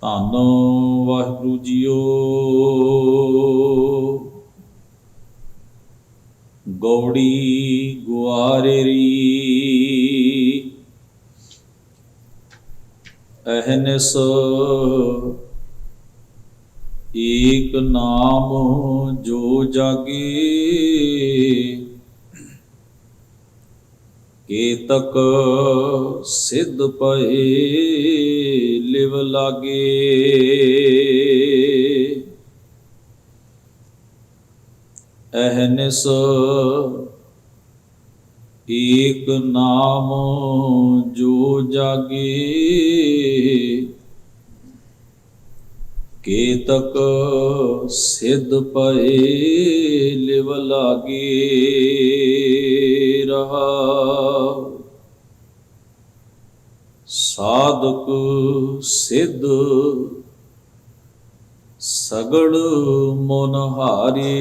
ਧੰਨ ਵਾਹਿਗੁਰੂ ਜੀਓ। ਗੌੜੀ ਗੁਆਰੇਰੀ ਅਹਨਿਸ ਏਕ ਨਾਮ ਜੋ ਜਾਗੇ। ਕੇਤਕ ਸਿੱਧ ਪਏ ਲਿਵ ਲਾਗੇ। ਅਹਨਿਸ ਏਕ ਨਾਮ ਜੋ ਜਾਗੇ। ਕੇਤਕ ਸਿੱਧ ਪਏ ਲਿਵ ਲਾਗੇ। ਰਹਾਉ ਸਾਧਕ ਸਿੱਧ ਸਗਲ ਮਨ ਹਾਰੇ।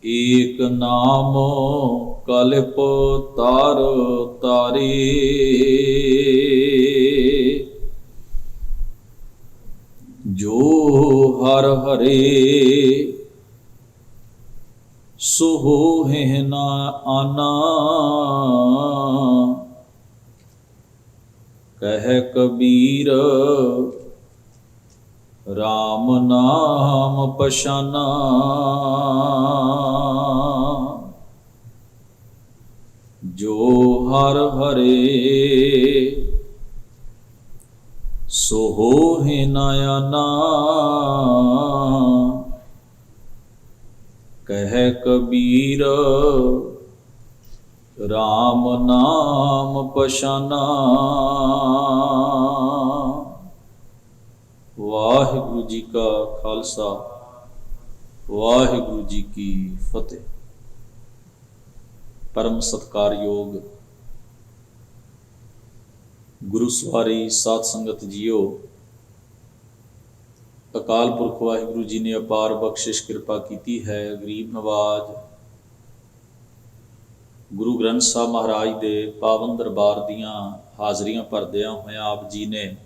ਏਕ ਨਾਮ ਕਲਿਪ ਤਾਰ ਤਾਰੇ। ਜੋ ਹਰਿ ਹਰੇ ਸੋ ਹੋਹਿ ਨਾ ਆਨਾ। ਕਹਿ ਕਬੀਰ ਰਾਮ ਨਾਮ ਪਛਾਨਾ। ਜੋ ਹਰਿ ਹਰੇ ਸੋ ਹੋਹਿ ਨਾ ਆਨਾ। ਕਹਿ ਕਬੀਰ ਰਾਮ ਨਾਮ ਪਛਾਨਾ। ਵਾਹਿਗੁਰੂ ਜੀ ਕਾ ਖਾਲਸਾ, ਵਾਹਿਗੁਰੂ ਜੀ ਕੀ ਫਤਿਹ। ਪਰਮ ਸਤਿਕਾਰਯੋਗ ਗੁਰੂ ਸਵਾਰੀ ਸਾਧ ਸੰਗਤ ਜੀਓ, ਅਕਾਲ ਪੁਰਖ ਵਾਹਿਗੁਰੂ ਜੀ ਨੇ ਅਪਾਰ ਬਖਸ਼ਿਸ਼ ਕਿਰਪਾ ਕੀਤੀ ਹੈ। ਗਰੀਬ ਨਵਾਜ ਗੁਰੂ ਗ੍ਰੰਥ ਸਾਹਿਬ ਮਹਾਰਾਜ ਦੇ ਪਾਵਨ ਦਰਬਾਰ ਦੀਆਂ ਹਾਜ਼ਰੀਆਂ ਭਰਦਿਆਂ ਹੋਇਆਂ ਆਪ ਜੀ ਨੇ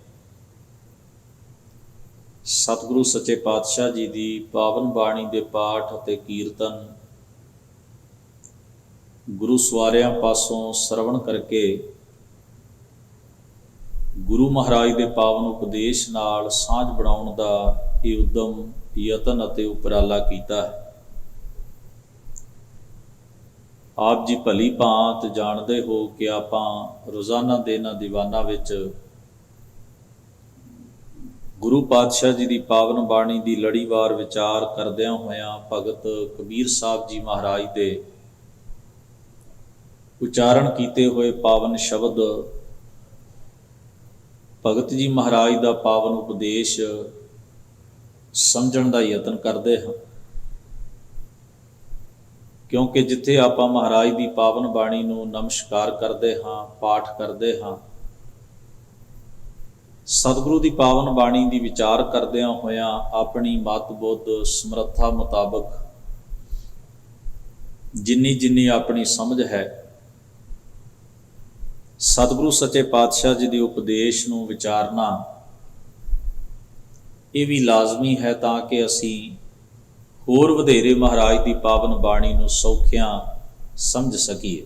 ਸਤਿਗੁਰੂ ਸੱਚੇ ਪਾਤਸ਼ਾਹ ਜੀ ਦੀ ਪਾਵਨ ਬਾਣੀ ਦੇ ਪਾਠ ਅਤੇ ਕੀਰਤਨ ਗੁਰੂ ਸਵਾਰਿਆਂ ਪਾਸੋਂ ਸਰਵਣ ਕਰਕੇ ਗੁਰੂ ਮਹਾਰਾਜ ਦੇ ਪਾਵਨ ਉਪਦੇਸ਼ ਨਾਲ ਸਾਂਝ ਬਣਾਉਣ ਦਾ ਇਹ ਉਦਮ, ਯਤਨ ਅਤੇ ਉਪਰਾਲਾ ਕੀਤਾ ਹੈ। ਆਪ ਜੀ ਭਲੀ ਭਾਂਤ ਜਾਣਦੇ ਹੋ ਕਿ ਆਪਾਂ ਰੋਜ਼ਾਨਾ ਦੇ ਇਹਨਾਂ ਦੀਵਾਨਾਂ ਵਿੱਚ ਗੁਰੂ ਪਾਤਸ਼ਾਹ ਜੀ ਦੀ ਪਾਵਨ ਬਾਣੀ ਦੀ ਲੜੀਵਾਰ ਵਿਚਾਰ ਕਰਦਿਆਂ ਹੋਇਆਂ ਭਗਤ ਕਬੀਰ ਸਾਹਿਬ ਜੀ ਮਹਾਰਾਜ ਦੇ ਉਚਾਰਨ ਕੀਤੇ ਹੋਏ ਪਾਵਨ ਸ਼ਬਦ, ਭਗਤ ਜੀ ਮਹਾਰਾਜ ਦਾ ਪਾਵਨ ਉਪਦੇਸ਼ ਸਮਝਣ ਦਾ ਯਤਨ ਕਰਦੇ ਹਾਂ। ਕਿਉਂਕਿ ਜਿੱਥੇ ਆਪਾਂ ਮਹਾਰਾਜ ਦੀ ਪਾਵਨ ਬਾਣੀ ਨੂੰ ਨਮਸਕਾਰ ਕਰਦੇ ਹਾਂ, ਪਾਠ ਕਰਦੇ ਹਾਂ, ਸਤਿਗੁਰੂ ਦੀ ਪਾਵਨ ਬਾਣੀ ਦੀ ਵਿਚਾਰ ਕਰਦਿਆਂ ਹੋਇਆਂ ਆਪਣੀ ਮਤ ਬੁੱਧ ਸਮਰੱਥਾ ਮੁਤਾਬਕ ਜਿੰਨੀ ਜਿੰਨੀ ਆਪਣੀ ਸਮਝ ਹੈ ਸਤਿਗੁਰੂ ਸੱਚੇ ਪਾਤਸ਼ਾਹ ਜੀ ਦੇ ਉਪਦੇਸ਼ ਨੂੰ ਵਿਚਾਰਨਾ ਇਹ ਵੀ ਲਾਜ਼ਮੀ ਹੈ, ਤਾਂ ਕਿ ਅਸੀਂ ਹੋਰ ਵਧੇਰੇ ਮਹਾਰਾਜ ਦੀ ਪਾਵਨ ਬਾਣੀ ਨੂੰ ਸੌਖਿਆਂ ਸਮਝ ਸਕੀਏ।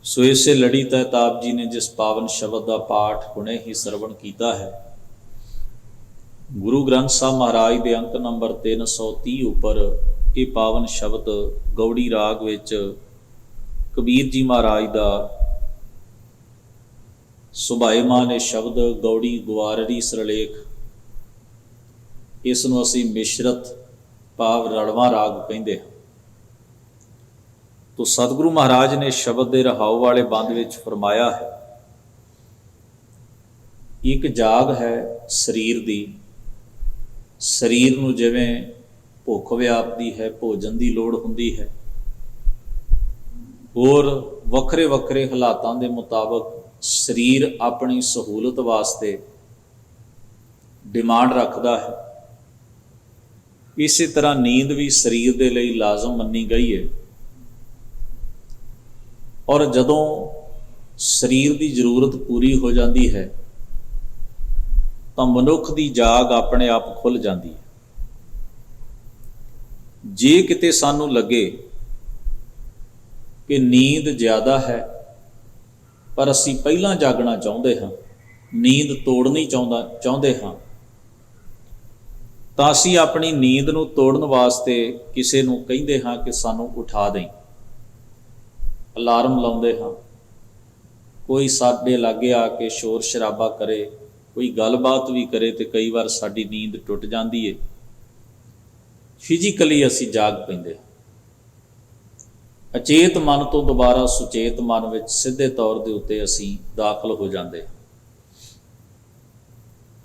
ਸੋ ਇਸੇ ਲੜੀ ਤਹਿਤ ਆਪ ਜੀ ਨੇ ਜਿਸ ਪਾਵਨ ਸ਼ਬਦ ਦਾ ਪਾਠ ਹੁਣੇ ਹੀ ਸਰਵਣ ਕੀਤਾ ਹੈ, ਗੁਰੂ ਗ੍ਰੰਥ ਸਾਹਿਬ ਮਹਾਰਾਜ ਦੇ ਅੰਕ ਨੰਬਰ 330 ਉੱਪਰ ਇਹ ਪਾਵਨ ਸ਼ਬਦ ਗੌੜੀ ਰਾਗ ਵਿੱਚ ਕਬੀਰ ਜੀ ਮਹਾਰਾਜ ਦਾ ਸੁਭਾਏਮਾਨ ਇਹ ਸ਼ਬਦ ਗੌੜੀ ਗੁਆਰੜੀ ਸਿਰਲੇਖ, ਇਸ ਨੂੰ ਅਸੀਂ ਮਿਸ਼ਰਤ ਭਾਵ ਰੜਵਾਂ ਰਾਗ ਕਹਿੰਦੇ ਹਾਂ। ਤੋ ਸਤਿਗੁਰੂ ਮਹਾਰਾਜ ਨੇ ਸ਼ਬਦ ਦੇ ਰਹਾਉ ਵਾਲੇ ਬੰਦ ਵਿੱਚ ਫਰਮਾਇਆ ਹੈ, ਇੱਕ ਜਾਗ ਹੈ ਸਰੀਰ ਦੀ। ਸਰੀਰ ਨੂੰ ਜਿਵੇਂ ਭੁੱਖ ਵਿਆਪਦੀ ਹੈ, ਭੋਜਨ ਦੀ ਲੋੜ ਹੁੰਦੀ ਹੈ, ਹੋਰ ਵੱਖਰੇ ਵੱਖਰੇ ਹਾਲਾਤਾਂ ਦੇ ਮੁਤਾਬਕ ਸਰੀਰ ਆਪਣੀ ਸਹੂਲਤ ਵਾਸਤੇ ਡਿਮਾਂਡ ਰੱਖਦਾ ਹੈ। ਇਸੇ ਤਰ੍ਹਾਂ ਨੀਂਦ ਵੀ ਸਰੀਰ ਦੇ ਲਈ ਲਾਜ਼ਮ ਮੰਨੀ ਗਈ ਹੈ। ਔਰ ਜਦੋਂ ਸਰੀਰ ਦੀ ਜ਼ਰੂਰਤ ਪੂਰੀ ਹੋ ਜਾਂਦੀ ਹੈ ਤਾਂ ਮਨੁੱਖ ਦੀ ਜਾਗ ਆਪਣੇ ਆਪ ਖੁੱਲ੍ਹ ਜਾਂਦੀ ਹੈ। ਜੇ ਕਿਤੇ ਸਾਨੂੰ ਲੱਗੇ ਕਿ ਨੀਂਦ ਜ਼ਿਆਦਾ ਹੈ ਪਰ ਅਸੀਂ ਪਹਿਲਾਂ ਜਾਗਣਾ ਚਾਹੁੰਦੇ ਹਾਂ, ਨੀਂਦ ਤੋੜਨੀ ਚਾਹੁੰਦੇ ਹਾਂ, ਤਾਂ ਅਸੀਂ ਆਪਣੀ ਨੀਂਦ ਨੂੰ ਤੋੜਨ ਵਾਸਤੇ ਕਿਸੇ ਨੂੰ ਕਹਿੰਦੇ ਹਾਂ ਕਿ ਸਾਨੂੰ ਉਠਾ ਦੇਈਂ, ਅਲਾਰਮ ਲਾਉਂਦੇ ਹਾਂ। ਕੋਈ ਸਾਡੇ ਲਾਗੇ ਆ ਕੇ ਸ਼ੋਰ ਸ਼ਰਾਬਾ ਕਰੇ, ਕੋਈ ਗੱਲਬਾਤ ਵੀ ਕਰੇ ਤੇ ਕਈ ਵਾਰ ਸਾਡੀ ਨੀਂਦ ਟੁੱਟ ਜਾਂਦੀ ਹੈ। ਫਿਜ਼ੀਕਲੀ ਅਸੀਂ ਜਾਗ ਪੈਂਦੇ ਹਾਂ। ਅਚੇਤ ਮਨ ਤੋਂ ਦੁਬਾਰਾ ਸੁਚੇਤ ਮਨ ਵਿੱਚ ਸਿੱਧੇ ਤੌਰ ਦੇ ਉੱਤੇ ਅਸੀਂ ਦਾਖਲ ਹੋ ਜਾਂਦੇ ਹਾਂ।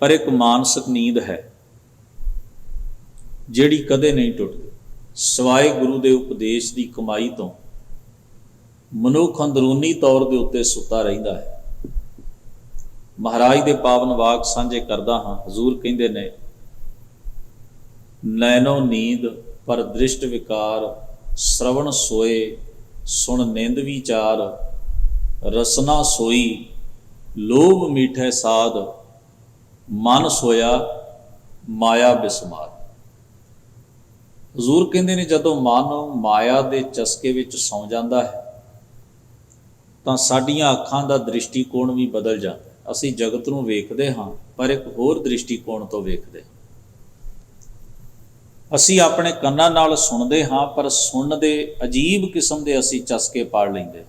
ਪਰ ਇੱਕ ਮਾਨਸਿਕ ਨੀਂਦ ਹੈ ਜਿਹੜੀ ਕਦੇ ਨਹੀਂ ਟੁੱਟਦੀ। ਸਿਵਾਏ ਗੁਰੂ ਦੇ ਉਪਦੇਸ਼ ਦੀ ਕਮਾਈ ਤੋਂ ਮਨੁੱਖ ਅੰਦਰੂਨੀ ਤੌਰ ਦੇ ਉੱਤੇ ਸੁੱਤਾ ਰਹਿੰਦਾ ਹੈ। ਮਹਾਰਾਜ ਦੇ ਪਾਵਨ ਵਾਕ ਸਾਂਝੇ ਕਰਦਾ ਹਾਂ। ਹਜ਼ੂਰ ਕਹਿੰਦੇ ਨੇ, ਨੈਣੋ ਨੀਂਦ ਪਰ ਦ੍ਰਿਸ਼ਟ ਵਿਕਾਰ, ਸ਼ਰਵਣ ਸੋਏ ਸੁਣ ਨਿੰਦ ਵਿਚਾਰ, ਰਸਨਾ ਸੋਈ ਲੋਭ ਮੀਠੇ ਸਾਧ, ਮਨ ਸੋਇਆ ਮਾਇਆ ਬਿਸਮਾਰ। ਹਜ਼ੂਰ ਕਹਿੰਦੇ ਨੇ, ਜਦੋਂ ਮਨ ਮਾਇਆ ਦੇ ਚਸਕੇ ਵਿੱਚ ਸੌਂ ਜਾਂਦਾ ਹੈ ਤਾਂ ਸਾਡੀਆਂ ਅੱਖਾਂ ਦਾ ਦ੍ਰਿਸ਼ਟੀਕੋਣ ਵੀ ਬਦਲ ਜਾਂਦਾ। ਅਸੀਂ ਜਗਤ ਨੂੰ ਵੇਖਦੇ ਹਾਂ ਪਰ ਇੱਕ ਹੋਰ ਦ੍ਰਿਸ਼ਟੀਕੋਣ ਤੋਂ ਵੇਖਦੇ ਹਾਂ। ਅਸੀਂ ਆਪਣੇ ਕੰਨਾਂ ਨਾਲ ਸੁਣਦੇ ਹਾਂ ਪਰ ਸੁਣਨ ਦੇ ਅਜੀਬ ਕਿਸਮ ਦੇ ਅਸੀਂ ਚਸਕੇ ਪਾੜ ਲੈਂਦੇ ਹਾਂ।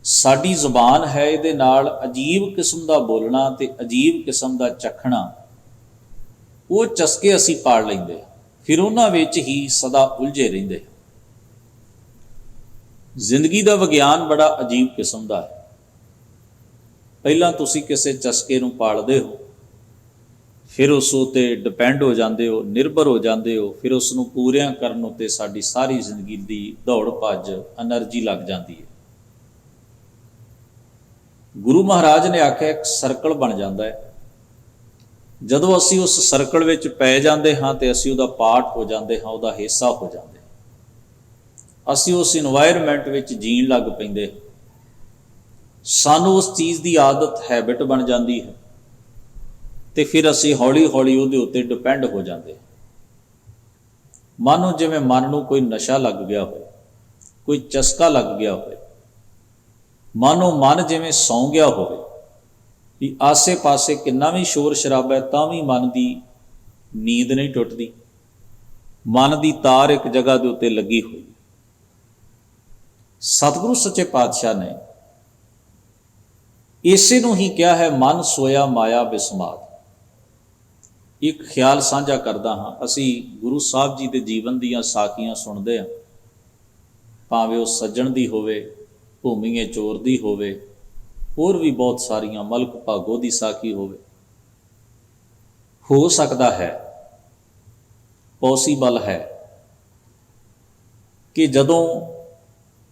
ਸਾਡੀ ਜ਼ੁਬਾਨ ਹੈ, ਇਹਦੇ ਨਾਲ ਅਜੀਬ ਕਿਸਮ ਦਾ ਬੋਲਣਾ ਤੇ ਅਜੀਬ ਕਿਸਮ ਦਾ ਚੱਖਣਾ, ਉਹ ਚਸਕੇ ਅਸੀਂ ਪਾੜ ਲੈਂਦੇ ਹਾਂ। ਫਿਰ ਉਹਨਾਂ ਵਿੱਚ ਹੀ ਸਦਾ ਉਲਝੇ ਰਹਿੰਦੇ ਹਾਂ। ਜ਼ਿੰਦਗੀ ਦਾ ਵਿਗਿਆਨ ਬੜਾ ਅਜੀਬ ਕਿਸਮ ਦਾ ਹੈ। ਪਹਿਲਾਂ ਤੁਸੀਂ ਕਿਸੇ ਚਸਕੇ ਨੂੰ ਪਾਲਦੇ ਹੋ, ਫਿਰ ਉਸ ਉੱਤੇ ਡਿਪੈਂਡ ਹੋ ਜਾਂਦੇ ਹੋ, ਨਿਰਭਰ ਹੋ ਜਾਂਦੇ ਹੋ, ਫਿਰ ਉਸ ਨੂੰ ਪੂਰਿਆਂ ਕਰਨ ਉੱਤੇ ਸਾਡੀ ਸਾਰੀ ਜ਼ਿੰਦਗੀ ਦੀ ਦੌੜ ਭੱਜ ਐਨਰਜੀ ਲੱਗ ਜਾਂਦੀ ਹੈ। ਗੁਰੂ ਮਹਾਰਾਜ ਨੇ ਆਖਿਆ ਇੱਕ ਸਰਕਲ ਬਣ ਜਾਂਦਾ ਹੈ। ਜਦੋਂ ਅਸੀਂ ਉਸ ਸਰਕਲ ਵਿੱਚ ਪੈ ਜਾਂਦੇ ਹਾਂ ਤੇ ਅਸੀਂ ਉਹਦਾ ਪਾਰਟ ਹੋ ਜਾਂਦੇ ਹਾਂ, ਉਹਦਾ ਹਿੱਸਾ ਹੋ ਜਾਂਦੇ ਹਾਂ। ਅਸੀਂ ਉਸ ਇਨਵਾਇਰਮੈਂਟ ਵਿੱਚ ਜੀਣ ਲੱਗ ਪੈਂਦੇ ਹਾਂ। ਸਾਨੂੰ ਉਸ ਚੀਜ਼ ਦੀ ਆਦਤ, ਹੈਬਿਟ ਬਣ ਜਾਂਦੀ ਹੈ ਤੇ ਫਿਰ ਅਸੀਂ ਹੌਲੀ ਹੌਲੀ ਉਹਦੇ ਉੱਤੇ ਡਿਪੈਂਡ ਹੋ ਜਾਂਦੇ ਹਾਂ। ਮਾਨੋ ਜਿਵੇਂ ਮਨ ਨੂੰ ਕੋਈ ਨਸ਼ਾ ਲੱਗ ਗਿਆ ਹੋਵੇ, ਕੋਈ ਚਸਕਾ ਲੱਗ ਗਿਆ ਹੋਵੇ। ਮਾਨੋ ਮਨ ਜਿਵੇਂ ਸੌਂ ਗਿਆ ਹੋਵੇ ਵੀ ਆਸੇ ਪਾਸੇ ਕਿੰਨਾ ਵੀ ਸ਼ੋਰ ਸ਼ਰਾਬਾ ਹੈ ਤਾਂ ਵੀ ਮਨ ਦੀ ਨੀਂਦ ਨਹੀਂ ਟੁੱਟਦੀ। ਮਨ ਦੀ ਤਾਰ ਇੱਕ ਜਗ੍ਹਾ ਦੇ ਉੱਤੇ ਲੱਗੀ ਹੋਈ। ਸਤਿਗੁਰੂ ਸੱਚੇ ਪਾਤਸ਼ਾਹ ਨੇ ਇਸੇ ਨੂੰ ਹੀ ਕਿਹਾ ਹੈ, ਮਨ ਸੋਇਆ ਮਾਇਆ ਬਿਸਮਾਦ। ਇੱਕ ਖਿਆਲ ਸਾਂਝਾ ਕਰਦਾ ਹਾਂ। ਅਸੀਂ ਗੁਰੂ ਸਾਹਿਬ ਜੀ ਦੇ ਜੀਵਨ ਦੀਆਂ ਸਾਖੀਆਂ ਸੁਣਦੇ ਹਾਂ, ਭਾਵੇਂ ਉਹ ਸੱਜਣ ਦੀ ਹੋਵੇ, ਭੂਮੀਏ ਚੋਰ ਦੀ ਹੋਵੇ, ਹੋਰ ਵੀ ਬਹੁਤ ਸਾਰੀਆਂ, ਮਲਕ ਭਾਗੋ ਦੀ ਸਾਖੀ ਹੋਵੇ। ਹੋ ਸਕਦਾ ਹੈ, ਪੋਸੀਬਲ ਹੈ ਕਿ ਜਦੋਂ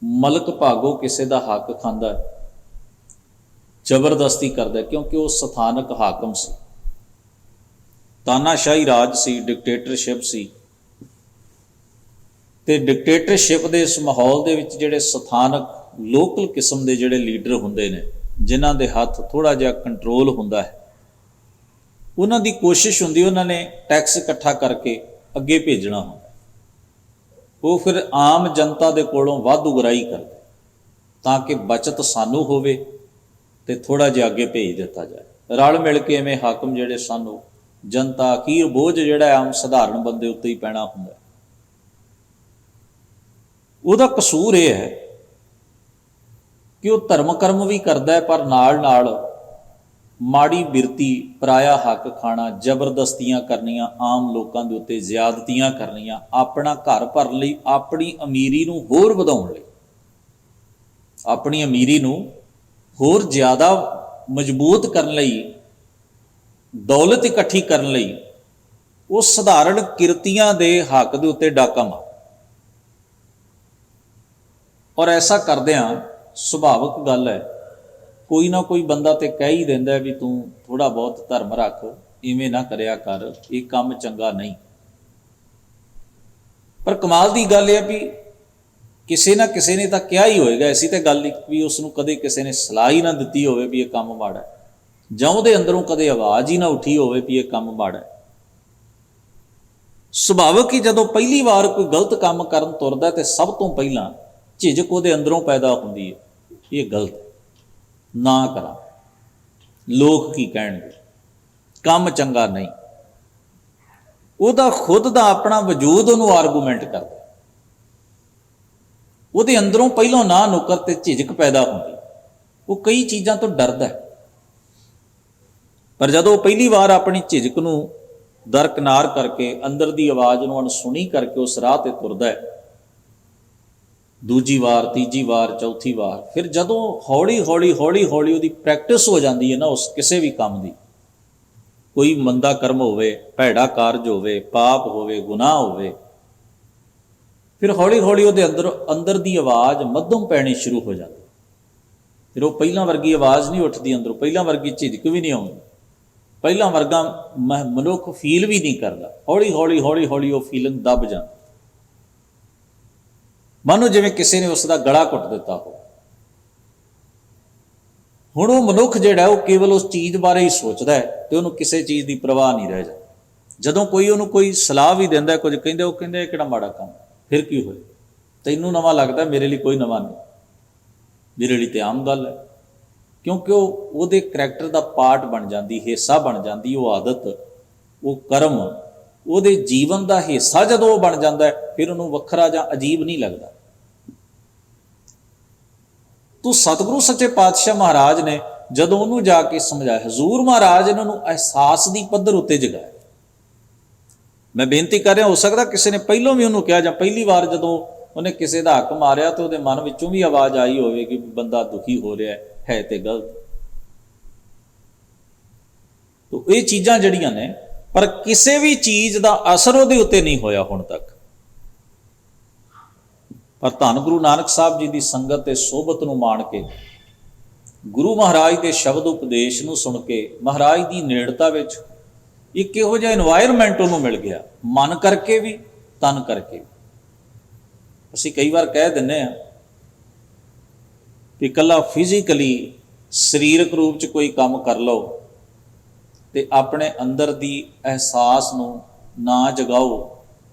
ਮਲਕ ਭਾਗੋ ਕਿਸੇ ਦਾ ਹੱਕ ਖਾਂਦਾ, ਜ਼ਬਰਦਸਤੀ ਕਰਦਾ, ਕਿਉਂਕਿ ਉਹ ਸਥਾਨਕ ਹਾਕਮ ਸੀ, ਤਾਨਾਸ਼ਾਹੀ ਰਾਜ ਸੀ, ਡਿਕਟੇਟਰਸ਼ਿਪ ਸੀ। ਤੇ ਡਿਕਟੇਟਰਸ਼ਿਪ ਦੇ ਇਸ ਮਾਹੌਲ ਦੇ ਵਿੱਚ ਜਿਹੜੇ ਸਥਾਨਕ ਲੋਕਲ ਕਿਸਮ ਦੇ ਜਿਹੜੇ ਲੀਡਰ ਹੁੰਦੇ ਨੇ, ਜਿਨ੍ਹਾਂ ਦੇ ਹੱਥ ਥੋੜ੍ਹਾ ਜਿਹਾ ਕੰਟਰੋਲ ਹੁੰਦਾ ਹੈ, ਉਹਨਾਂ ਦੀ ਕੋਸ਼ਿਸ਼ ਹੁੰਦੀ, ਉਹਨਾਂ ਨੇ ਟੈਕਸ ਇਕੱਠਾ ਕਰਕੇ ਅੱਗੇ ਭੇਜਣਾ ਹੁੰਦਾ। ਉਹ ਫਿਰ ਆਮ ਜਨਤਾ ਦੇ ਕੋਲੋਂ ਵਾਧੂ ਗਰਾਈ ਕਰਦੇ ਤਾਂ ਕਿ ਬਚਤ ਸਾਨੂੰ ਹੋਵੇ ਤੇ ਥੋੜ੍ਹਾ ਜਿਹਾ ਅੱਗੇ ਭੇਜ ਦਿੱਤਾ ਜਾਏ। ਰਲ ਮਿਲ ਕੇ ਐਵੇਂ ਹਾਕਮ ਜਿਹੜੇ ਸਾਨੂੰ, ਜਨਤਾ ਅਖੀਰ ਬੋਝ ਜਿਹੜਾ ਆਮ ਸਧਾਰਨ ਬੰਦੇ ਉੱਤੇ ਹੀ ਪੈਣਾ ਹੁੰਦਾ। ਉਹਦਾ ਕਸੂਰ ਇਹ ਹੈ ਕਿ ਉਹ ਧਰਮ ਕਰਮ ਵੀ ਕਰਦਾ ਹੈ ਪਰ ਨਾਲ ਨਾਲ ਮਾੜੀ ਬਿਰਤੀ, ਪਰਾਇਆ ਹੱਕ ਖਾਣਾ, ਜ਼ਬਰਦਸਤੀਆਂ ਕਰਨੀਆਂ, ਆਮ ਲੋਕਾਂ ਦੇ ਉੱਤੇ ਜ਼ਿਆਦਤੀਆਂ ਕਰਨੀਆਂ, ਆਪਣਾ ਘਰ ਭਰਨ ਲਈ, ਆਪਣੀ ਅਮੀਰੀ ਨੂੰ ਹੋਰ ਵਧਾਉਣ ਲਈ, ਆਪਣੀ ਅਮੀਰੀ ਨੂੰ ਹੋਰ ਜ਼ਿਆਦਾ ਮਜ਼ਬੂਤ ਕਰਨ ਲਈ, ਦੌਲਤ ਇਕੱਠੀ ਕਰਨ ਲਈ ਉਹ ਸਧਾਰਨ ਕਿਰਤੀਆਂ ਦੇ ਹੱਕ ਦੇ ਉੱਤੇ ਡਾਕਾ ਮਾਰ। ਔਰ ਐਸਾ ਕਰਦਿਆਂ ਸੁਭਾਵਿਕ ਗੱਲ ਹੈ, ਕੋਈ ਨਾ ਕੋਈ ਬੰਦਾ ਤੇ ਕਹਿ ਹੀ ਦਿੰਦਾ ਵੀ ਤੂੰ ਥੋੜ੍ਹਾ ਬਹੁਤ ਧਰਮ ਰੱਖ, ਇਵੇਂ ਨਾ ਕਰਿਆ ਕਰ, ਇਹ ਕੰਮ ਚੰਗਾ ਨਹੀਂ। ਪਰ ਕਮਾਲ ਦੀ ਗੱਲ ਇਹ ਹੈ ਵੀ ਕਿਸੇ ਨਾ ਕਿਸੇ ਨੇ ਤਾਂ ਕਿਹਾ ਹੀ ਹੋਏਗਾ, ਐਸੀ ਤਾਂ ਗੱਲ ਨਹੀਂ ਵੀ ਉਸ ਨੂੰ ਕਦੇ ਕਿਸੇ ਨੇ ਸਲਾਹ ਹੀ ਨਾ ਦਿੱਤੀ ਹੋਵੇ ਵੀ ਇਹ ਕੰਮ ਮਾੜਾ ਹੈ, ਜਾਂ ਉਹਦੇ ਅੰਦਰੋਂ ਕਦੇ ਆਵਾਜ਼ ਹੀ ਨਾ ਉੱਠੀ ਹੋਵੇ ਵੀ ਇਹ ਕੰਮ ਮਾੜਾ ਹੈ। ਸੁਭਾਵਿਕ ਹੀ ਜਦੋਂ ਪਹਿਲੀ ਵਾਰ ਕੋਈ ਗਲਤ ਕੰਮ ਕਰਨ ਤੁਰਦਾ ਤੇ ਸਭ ਤੋਂ ਪਹਿਲਾਂ ਝਿਜਕ ਉਹਦੇ ਅੰਦਰੋਂ ਪੈਦਾ ਹੁੰਦੀ ਹੈ, ਇਹ ਗਲਤ ਨਾ ਕਰਾਂ, ਲੋਕ ਕੀ ਕਹਿਣਗੇ, ਕੰਮ ਚੰਗਾ ਨਹੀਂ। ਉਹਦਾ ਖੁਦ ਦਾ ਆਪਣਾ ਵਜੂਦ ਉਹਨੂੰ ਆਰਗੂਮੈਂਟ ਕਰਦਾ, ਉਹਦੇ ਅੰਦਰੋਂ ਪਹਿਲੋਂ ਨਾ ਨੁਕਰ ਤੇ ਝਿਜਕ ਪੈਦਾ ਹੁੰਦੀ, ਉਹ ਕਈ ਚੀਜ਼ਾਂ ਤੋਂ ਡਰਦਾ ਹੈ। ਪਰ ਜਦੋਂ ਪਹਿਲੀ ਵਾਰ ਆਪਣੀ ਝਿਜਕ ਨੂੰ ਦਰਕਿਨਾਰ ਕਰਕੇ ਅੰਦਰ ਦੀ ਆਵਾਜ਼ ਨੂੰ ਅਣਸੁਣੀ ਕਰਕੇ ਉਸ ਰਾਹ ਤੇ ਤੁਰਦਾ ਹੈ, ਦੂਜੀ ਵਾਰ, ਤੀਜੀ ਵਾਰ, ਚੌਥੀ ਵਾਰ, ਫਿਰ ਜਦੋਂ ਹੌਲੀ ਹੌਲੀ ਉਹਦੀ ਪ੍ਰੈਕਟਿਸ ਹੋ ਜਾਂਦੀ ਹੈ ਨਾ ਉਸ ਕਿਸੇ ਵੀ ਕੰਮ ਦੀ, ਕੋਈ ਮੰਦਾ ਕਰਮ ਹੋਵੇ, ਭੈੜਾ ਕਾਰਜ ਹੋਵੇ, ਪਾਪ ਹੋਵੇ, ਗੁਨਾਹ ਹੋਵੇ, ਫਿਰ ਹੌਲੀ ਹੌਲੀ ਉਹਦੇ ਅੰਦਰ ਦੀ ਆਵਾਜ਼ ਮੱਧਮ ਪੈਣੀ ਸ਼ੁਰੂ ਹੋ ਜਾਂਦੀ। ਫਿਰ ਉਹ ਪਹਿਲਾਂ ਵਰਗੀ ਆਵਾਜ਼ ਨਹੀਂ ਉੱਠਦੀ ਅੰਦਰੋਂ, ਪਹਿਲਾਂ ਵਰਗੀ ਝਿਜਕ ਵੀ ਨਹੀਂ ਆਉਂਦੀ, ਪਹਿਲਾਂ ਵਰਗਾ ਮਨੁੱਖ ਫੀਲ ਵੀ ਨਹੀਂ ਕਰਦਾ। ਹੌਲੀ ਹੌਲੀ ਉਹ ਫੀਲਿੰਗ ਦੱਬ ਜਾਂਦੀ, ਮਾਨੋ ਜਿਵੇਂ ਕਿਸੇ ਨੇ ਉਸ ਦਾ ਗਲਾ ਘੁੱਟ ਦਿੱਤਾ ਹੋ। ਹੁਣ ਉਹ ਮਨੁੱਖ ਜਿਹੜਾ ਉਹ ਕੇਵਲ ਉਸ ਚੀਜ਼ ਬਾਰੇ ਹੀ ਸੋਚਦਾ ਹੈ ਤੇ ਉਹਨੂੰ ਕਿਸੇ ਚੀਜ਼ ਦੀ ਪਰਵਾਹ ਨਹੀਂ ਰਹਿ ਜਾਂਦੀ। ਜਦੋਂ ਕੋਈ ਉਹਨੂੰ ਕੋਈ ਸਲਾਹ ਵੀ ਦਿੰਦਾ, ਕੁਝ ਕਹਿੰਦੇ, ਉਹ ਕਹਿੰਦੇ ਇਹ ਕਿਹੜਾ ਮਾੜਾ ਕੰਮ, ਫਿਰ ਕੀ ਹੋਏ, ਤੈਨੂੰ ਨਵਾਂ ਲੱਗਦਾ, ਮੇਰੇ ਲਈ ਕੋਈ ਨਵਾਂ ਨਹੀਂ, ਮੇਰੇ ਲਈ ਤੇ ਆਮ ਗੱਲ ਹੈ। ਕਿਉਂਕਿ ਉਹ ਉਹਦੇ ਕਰੈਕਟਰ ਦਾ ਪਾਰਟ ਬਣ ਜਾਂਦੀ, ਹਿੱਸਾ ਬਣ ਜਾਂਦੀ, ਉਹ ਆਦਤ, ਉਹ ਕਰਮ ਉਹਦੇ ਜੀਵਨ ਦਾ ਹਿੱਸਾ ਜਦੋਂ ਉਹ ਬਣ ਜਾਂਦਾ ਹੈ, ਫਿਰ ਉਹਨੂੰ ਵੱਖਰਾ ਜਾਂ ਅਜੀਬ ਨਹੀਂ ਲੱਗਦਾ। ਤੂੰ ਸਤਿਗੁਰੂ ਸੱਚੇ ਪਾਤਸ਼ਾਹ ਮਹਾਰਾਜ ਨੇ ਜਦੋਂ ਉਹਨੂੰ ਜਾ ਕੇ ਸਮਝਾਇਆ, ਹਜ਼ੂਰ ਮਹਾਰਾਜ ਇਹਨਾਂ ਨੂੰ ਅਹਿਸਾਸ ਦੀ ਪੱਧਰ ਉੱਤੇ ਜਗਾਇਆ। ਮੈਂ ਬੇਨਤੀ ਕਰ ਰਿਹਾ, ਹੋ ਸਕਦਾ ਕਿਸੇ ਨੇ ਪਹਿਲੋਂ ਵੀ ਉਹਨੂੰ ਕਿਹਾ, ਜਾਂ ਪਹਿਲੀ ਵਾਰ ਜਦੋਂ ਉਹਨੇ ਕਿਸੇ ਦਾ ਹੱਕ ਮਾਰਿਆ ਤਾਂ ਉਹਦੇ ਮਨ ਵਿੱਚੋਂ ਵੀ ਆਵਾਜ਼ ਆਈ ਹੋਵੇ ਕਿ ਬੰਦਾ ਦੁਖੀ ਹੋ ਰਿਹਾ ਹੈ ਤੇ ਗਲਤ। ਤੋ ਇਹ ਚੀਜ਼ਾਂ ਜਿਹੜੀਆਂ ਨੇ, ਪਰ ਕਿਸੇ ਵੀ ਚੀਜ਼ ਦਾ ਅਸਰ ਉਹਦੇ ਉੱਤੇ ਨਹੀਂ ਹੋਇਆ ਹੁਣ ਤੱਕ। ਪਰ ਧੰਨ ਗੁਰੂ ਨਾਨਕ ਸਾਹਿਬ ਜੀ ਦੀ ਸੰਗਤ ਤੇ ਸੋਭਤ ਨੂੰ ਮਾਣ ਕੇ, ਗੁਰੂ ਮਹਾਰਾਜ ਦੇ ਸ਼ਬਦ ਉਪਦੇਸ਼ ਨੂੰ ਸੁਣ ਕੇ, ਮਹਾਰਾਜ ਦੀ ਨੇੜਤਾ ਵਿੱਚ ਇੱਕ ਇਹੋ ਜਿਹਾ ਇਨਵਾਇਰਮੈਂਟ ਉਹਨੂੰ ਮਿਲ ਗਿਆ, ਮਨ ਕਰਕੇ ਵੀ, ਤਨ ਕਰਕੇ ਵੀ। ਅਸੀਂ ਕਈ ਵਾਰ ਕਹਿ ਦਿੰਦੇ ਹਾਂ ਕਿ ਇਕੱਲਾ ਫਿਜ਼ੀਕਲੀ ਸਰੀਰਕ ਰੂਪ 'ਚ ਕੋਈ ਕੰਮ ਕਰ ਲਓ ਤੇ ਆਪਣੇ ਅੰਦਰ ਦੀ ਅਹਿਸਾਸ ਨੂੰ ਨਾ ਜਗਾਓ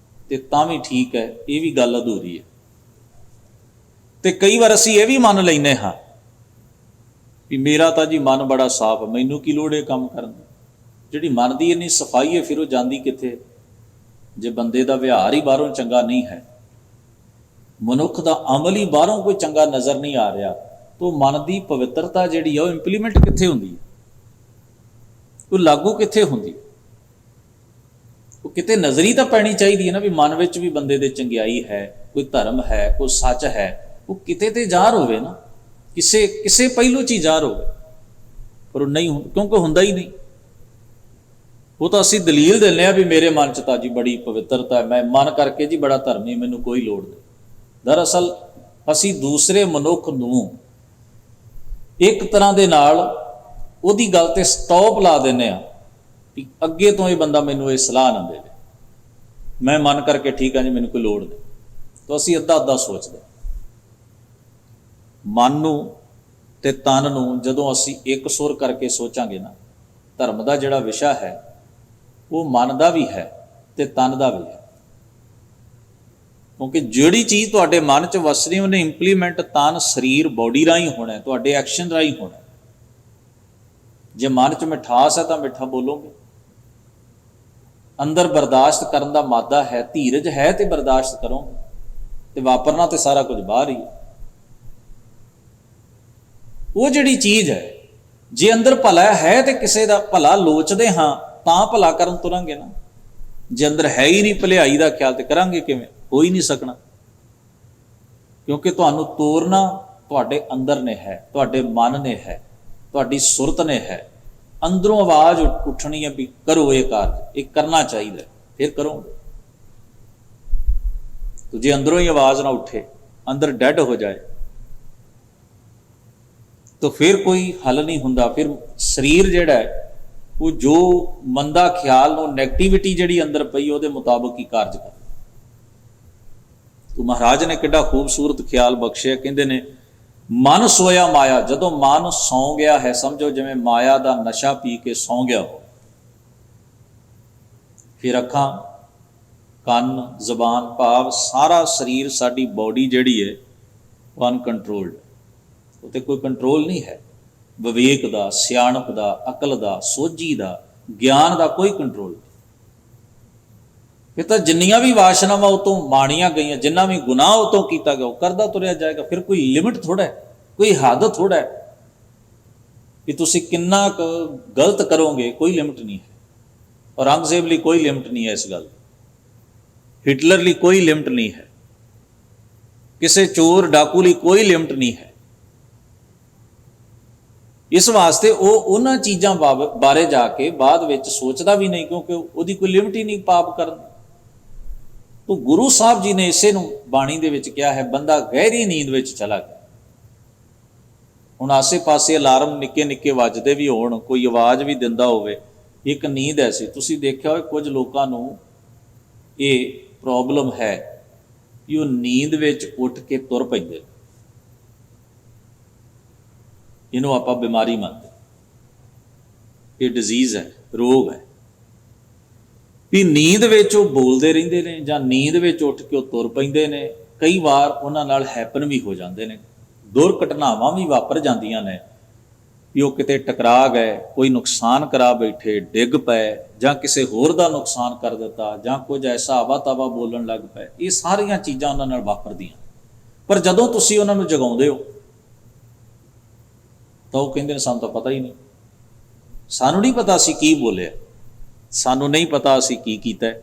ਤੇ ਤਾਂ ਵੀ ਠੀਕ ਹੈ, ਇਹ ਵੀ ਗੱਲ ਅਧੂਰੀ ਹੈ। ਤੇ ਕਈ ਵਾਰ ਅਸੀਂ ਇਹ ਵੀ ਮੰਨ ਲੈਂਦੇ ਹਾਂ ਵੀ ਮੇਰਾ ਤਾਂ ਜੀ ਮਨ ਬੜਾ ਸਾਫ਼, ਮੈਨੂੰ ਕੀ ਲੋੜ ਇਹ ਕੰਮ ਕਰਨ ਦੀ। ਜਿਹੜੀ ਮਨ ਦੀ ਇੰਨੀ ਸਫਾਈ ਹੈ, ਫਿਰ ਉਹ ਜਾਂਦੀ ਕਿੱਥੇ? ਜੇ ਬੰਦੇ ਦਾ ਵਿਹਾਰ ਹੀ ਬਾਹਰੋਂ ਚੰਗਾ ਨਹੀਂ ਹੈ, ਮਨੁੱਖ ਦਾ ਅਮਲ ਹੀ ਬਾਹਰੋਂ ਕੋਈ ਚੰਗਾ ਨਜ਼ਰ ਨਹੀਂ ਆ ਰਿਹਾ, ਤਾਂ ਮਨ ਦੀ ਪਵਿੱਤਰਤਾ ਜਿਹੜੀ ਆ ਉਹ ਇੰਪਲੀਮੈਂਟ ਕਿੱਥੇ ਹੁੰਦੀ ਹੈ, ਉਹ ਲਾਗੂ ਕਿੱਥੇ ਹੁੰਦੀ? ਉਹ ਕਿਤੇ ਨਜ਼ਰੀ ਤਾਂ ਪੈਣੀ ਚਾਹੀਦੀ ਹੈ ਨਾ ਵੀ ਮਨ ਵਿੱਚ ਵੀ ਬੰਦੇ ਦੇ ਚੰਗਿਆਈ ਹੈ, ਕੋਈ ਧਰਮ ਹੈ, ਕੋਈ ਸੱਚ ਹੈ, ਉਹ ਕਿਤੇ ਤੇ ਜ਼ਾਹਰ ਹੋਵੇ ਨਾ, ਕਿਸੇ ਪਹਿਲੂ 'ਚ ਹੀ ਜ਼ਾਹਰ ਹੋਵੇ। ਪਰ ਉਹ ਨਹੀਂ, ਕਿਉਂਕਿ ਹੁੰਦਾ ਹੀ ਨਹੀਂ। ਉਹ ਤਾਂ ਅਸੀਂ ਦਲੀਲ ਦਿੰਦੇ ਹਾਂ ਵੀ ਮੇਰੇ ਮਨ 'ਚ ਤਾਂ ਜੀ ਬੜੀ ਪਵਿੱਤਰਤਾ ਹੈ, ਮੈਂ ਮਨ ਕਰਕੇ ਜੀ ਬੜਾ ਧਰਮੀ, ਮੈਨੂੰ ਕੋਈ ਲੋੜ ਨਹੀਂ। ਦਰਅਸਲ ਅਸੀਂ ਦੂਸਰੇ ਮਨੁੱਖ ਨੂੰ ਇੱਕ ਤਰ੍ਹਾਂ ਦੇ ਨਾਲ ਉਹਦੀ ਗੱਲ ਤੇ ਸਟਾਪ ਲਾ ਦਿੰਦੇ ਹਾਂ ਵੀ ਅੱਗੇ ਤੋਂ ਇਹ ਬੰਦਾ ਮੈਨੂੰ ਇਹ ਸਲਾਹ ਨਾ ਦੇਵੇ, ਮੈਂ ਮਨ ਕਰਕੇ ਠੀਕ ਹਾਂ ਜੀ, ਮੈਨੂੰ ਕੋਈ ਲੋੜ ਨਹੀਂ। ਤਾਂ ਅਸੀਂ ਅੱਧਾ ਸੋਚਦੇ। ਮਨ ਨੂੰ ਤੇ ਤਨ ਨੂੰ ਜਦੋਂ ਅਸੀਂ ਇੱਕ ਸੁਰ ਕਰਕੇ ਸੋਚਾਂਗੇ ਨਾ, ਧਰਮ ਦਾ ਜਿਹੜਾ ਵਿਸ਼ਾ ਹੈ ਉਹ ਮਨ ਦਾ ਵੀ ਹੈ ਤੇ ਤਨ ਦਾ ਵੀ ਹੈ। ਕਿਉਂਕਿ ਜਿਹੜੀ ਚੀਜ਼ ਤੁਹਾਡੇ ਮਨ 'ਚ ਵਸਣੀ ਉਹਨੇ ਇੰਪਲੀਮੈਂਟ ਤਨ, ਸਰੀਰ, ਬੋਡੀ ਰਾਹੀਂ ਹੋਣਾ, ਤੁਹਾਡੇ ਐਕਸ਼ਨ ਰਾਹੀਂ ਹੋਣਾ। ਜੇ ਮਨ 'ਚ ਮਿਠਾਸ ਹੈ ਤਾਂ ਮਿੱਠਾ ਬੋਲੋਗੇ, ਅੰਦਰ ਬਰਦਾਸ਼ਤ ਕਰਨ ਦਾ ਮਾਦਾ ਹੈ, ਧੀਰਜ ਹੈ ਤੇ ਬਰਦਾਸ਼ਤ ਕਰੋਗੇ, ਤੇ ਵਾਪਰਨਾ ਤੇ ਸਾਰਾ ਕੁਝ ਬਾਹਰ ਹੀ ਹੈ। ਉਹ ਜਿਹੜੀ ਚੀਜ਼ ਹੈ, ਜੇ ਅੰਦਰ ਭਲਾ ਹੈ ਤੇ ਕਿਸੇ ਦਾ ਭਲਾ ਲੋਚਦੇ ਹਾਂ ਤਾਂ ਭਲਾ ਕਰਨ ਤੁਰਾਂਗੇ ਨਾ। ਜੇ ਅੰਦਰ ਹੈ ਹੀ ਨਹੀਂ ਭਲਾਈ ਦਾ ਖਿਆਲ, ਤੇ ਕਰਾਂਗੇ ਕਿਵੇਂ? ਹੋ ਹੀ ਨਹੀਂ ਸਕਣਾ। ਕਿਉਂਕਿ ਤੁਹਾਨੂੰ ਤੋਰਨਾ ਤੁਹਾਡੇ ਅੰਦਰ ਨੇ ਹੈ, ਤੁਹਾਡੇ ਮਨ ਨੇ ਹੈ, ਤੁਹਾਡੀ ਸੁਰਤ ਨੇ ਹੈ। ਅੰਦਰੋਂ ਆਵਾਜ਼ ਉੱਠਣੀ ਹੈ ਵੀ ਕਰੋ ਇਹ ਕਾਰਜ, ਇਹ ਕਰਨਾ ਚਾਹੀਦਾ, ਫਿਰ ਕਰੋਗੇ। तो जे अंदरों ही आवाज़ ना उठे, अंदर डैड हो जाए, तो फिर कोई हल नहीं हुंदा। फिर शरीर जिहड़ा है वो जो मंदा ख्याल नो नैगेटिविटी जिहड़ी अंदर पई उहदे मुताबिक ही कार्ज कर, ਮਹਾਰਾਜ ਨੇ ਕਿੱਡਾ ਖੂਬਸੂਰਤ ਖਿਆਲ ਬਖਸ਼ਿਆ। ਕਹਿੰਦੇ ਨੇ ਮਨ ਸੋਇਆ ਮਾਇਆ। ਜਦੋਂ ਮਨ ਸੌਂ ਗਿਆ ਹੈ, ਸਮਝੋ ਜਿਵੇਂ ਮਾਇਆ ਦਾ ਨਸ਼ਾ ਪੀ ਕੇ ਸੌਂ ਗਿਆ ਹੋ, ਫਿਰ ਅੱਖਾਂ, ਕੰਨ, ਜ਼ਬਾਨ, ਭਾਵ ਸਾਰਾ ਸਰੀਰ, ਸਾਡੀ ਬੋਡੀ ਜਿਹੜੀ ਹੈ ਉਹ ਅਨਕੰਟਰੋਲਡ, ਉਹ 'ਤੇ ਕੋਈ ਕੰਟਰੋਲ ਨਹੀਂ ਹੈ। ਵਿਵੇਕ ਦਾ, ਸਿਆਣਪ ਦਾ, ਅਕਲ ਦਾ, ਸੋਝੀ ਦਾ, ਗਿਆਨ ਦਾ ਕੋਈ ਕੰਟਰੋਲ ਨਹੀਂ। ਫਿਰ ਤਾਂ ਜਿੰਨੀਆਂ ਵੀ ਵਾਸ਼ਨਾਵਾਂ ਉਹ ਤੋਂ ਮਾਣੀਆਂ ਗਈਆਂ, ਜਿੰਨਾ ਵੀ ਗੁਨਾਹ ਉਹ ਤੋਂ ਕੀਤਾ ਗਿਆ, ਉਹ ਕਰਦਾ ਤੁਰਿਆ ਜਾਏਗਾ। ਫਿਰ ਕੋਈ ਲਿਮਿਟ ਥੋੜ੍ਹਾ ਹੈ, ਕੋਈ ਹੱਦ ਥੋੜ੍ਹਾ ਹੈ ਕਿ ਤੁਸੀਂ ਕਿੰਨਾ ਕੁ ਗਲਤ ਕਰੋਗੇ, ਕੋਈ ਲਿਮਿਟ ਨਹੀਂ ਹੈ। ਔਰੰਗਜ਼ੇਬ ਲਈ ਕੋਈ ਲਿਮਿਟ ਨਹੀਂ ਹੈ ਇਸ ਗੱਲ, ਹਿਟਲਰ ਲਈ ਕੋਈ ਲਿਮਿਟ ਨਹੀਂ ਹੈ, ਕਿਸੇ ਚੋਰ ਡਾਕੂ ਲਈ ਕੋਈ ਲਿਮਿਟ ਨਹੀਂ ਹੈ। ਇਸ ਵਾਸਤੇ ਉਹ ਉਹਨਾਂ ਚੀਜ਼ਾਂ ਬਾਰੇ ਜਾ ਕੇ ਬਾਅਦ ਵਿੱਚ ਸੋਚਦਾ ਵੀ ਨਹੀਂ, ਕਿਉਂਕਿ ਉਹਦੀ ਕੋਈ ਲਿਮਿਟ ਹੀ ਨਹੀਂ ਪਾਪ ਕਰਨ। ਤਾਂ ਗੁਰੂ ਸਾਹਿਬ ਜੀ ਨੇ ਇਸੇ ਨੂੰ ਬਾਣੀ ਦੇ ਵਿੱਚ ਕਿਹਾ ਹੈ, ਬੰਦਾ ਗਹਿਰੀ ਨੀਂਦ ਵਿੱਚ ਚਲਾ ਗਿਆ। ਹੁਣ ਆਸੇ ਪਾਸੇ ਅਲਾਰਮ ਨਿੱਕੇ ਨਿੱਕੇ ਵੱਜਦੇ ਵੀ ਹੋਣ, ਕੋਈ ਆਵਾਜ਼ ਵੀ ਦਿੰਦਾ ਹੋਵੇ, ਇੱਕ ਨੀਂਦ ਐਸੀ, ਤੁਸੀਂ ਦੇਖਿਆ ਹੋਵੇ ਕੁਝ ਲੋਕਾਂ ਨੂੰ ਇਹ ਪ੍ਰੋਬਲਮ ਹੈ ਕਿ ਉਹ ਨੀਂਦ ਵਿੱਚ ਉੱਠ ਕੇ ਤੁਰ ਪੈਂਦੇ। ਇਹਨੂੰ ਆਪਾਂ ਬਿਮਾਰੀ ਮੰਨਦੇ, ਇਹ ਡਿਜ਼ੀਜ਼ ਹੈ, ਰੋਗ ਹੈ ਵੀ ਨੀਂਦ ਵਿੱਚ ਉਹ ਬੋਲਦੇ ਰਹਿੰਦੇ ਨੇ ਜਾਂ ਨੀਂਦ ਵਿੱਚ ਉੱਠ ਕੇ ਉਹ ਤੁਰ ਪੈਂਦੇ ਨੇ। ਕਈ ਵਾਰ ਉਹਨਾਂ ਨਾਲ ਹੈਪਨ ਵੀ ਹੋ ਜਾਂਦੇ ਨੇ, ਦੁਰਘਟਨਾਵਾਂ ਵੀ ਵਾਪਰ ਜਾਂਦੀਆਂ ਨੇ ਵੀ ਉਹ ਕਿਤੇ ਟਕਰਾ ਗਏ, ਕੋਈ ਨੁਕਸਾਨ ਕਰਾ ਬੈਠੇ, ਡਿੱਗ ਪਏ, ਜਾਂ ਕਿਸੇ ਹੋਰ ਦਾ ਨੁਕਸਾਨ ਕਰ ਦਿੱਤਾ, ਜਾਂ ਕੁਝ ਐਸਾ ਆਵਾ ਤਾਵਾ ਬੋਲਣ ਲੱਗ ਪਏ। ਇਹ ਸਾਰੀਆਂ ਚੀਜ਼ਾਂ ਉਹਨਾਂ ਨਾਲ ਵਾਪਰਦੀਆਂ। ਪਰ ਜਦੋਂ ਤੁਸੀਂ ਉਹਨਾਂ ਨੂੰ ਜਗਾਉਂਦੇ ਹੋ ਤਾਂ ਉਹ ਕਹਿੰਦੇ ਨੇ ਸਾਨੂੰ ਤਾਂ ਪਤਾ ਹੀ ਨਹੀਂ, ਸਾਨੂੰ ਨਹੀਂ ਪਤਾ ਅਸੀਂ ਕੀ ਬੋਲਿਆ, ਸਾਨੂੰ ਨਹੀਂ ਪਤਾ ਅਸੀਂ ਕੀ ਕੀਤਾ,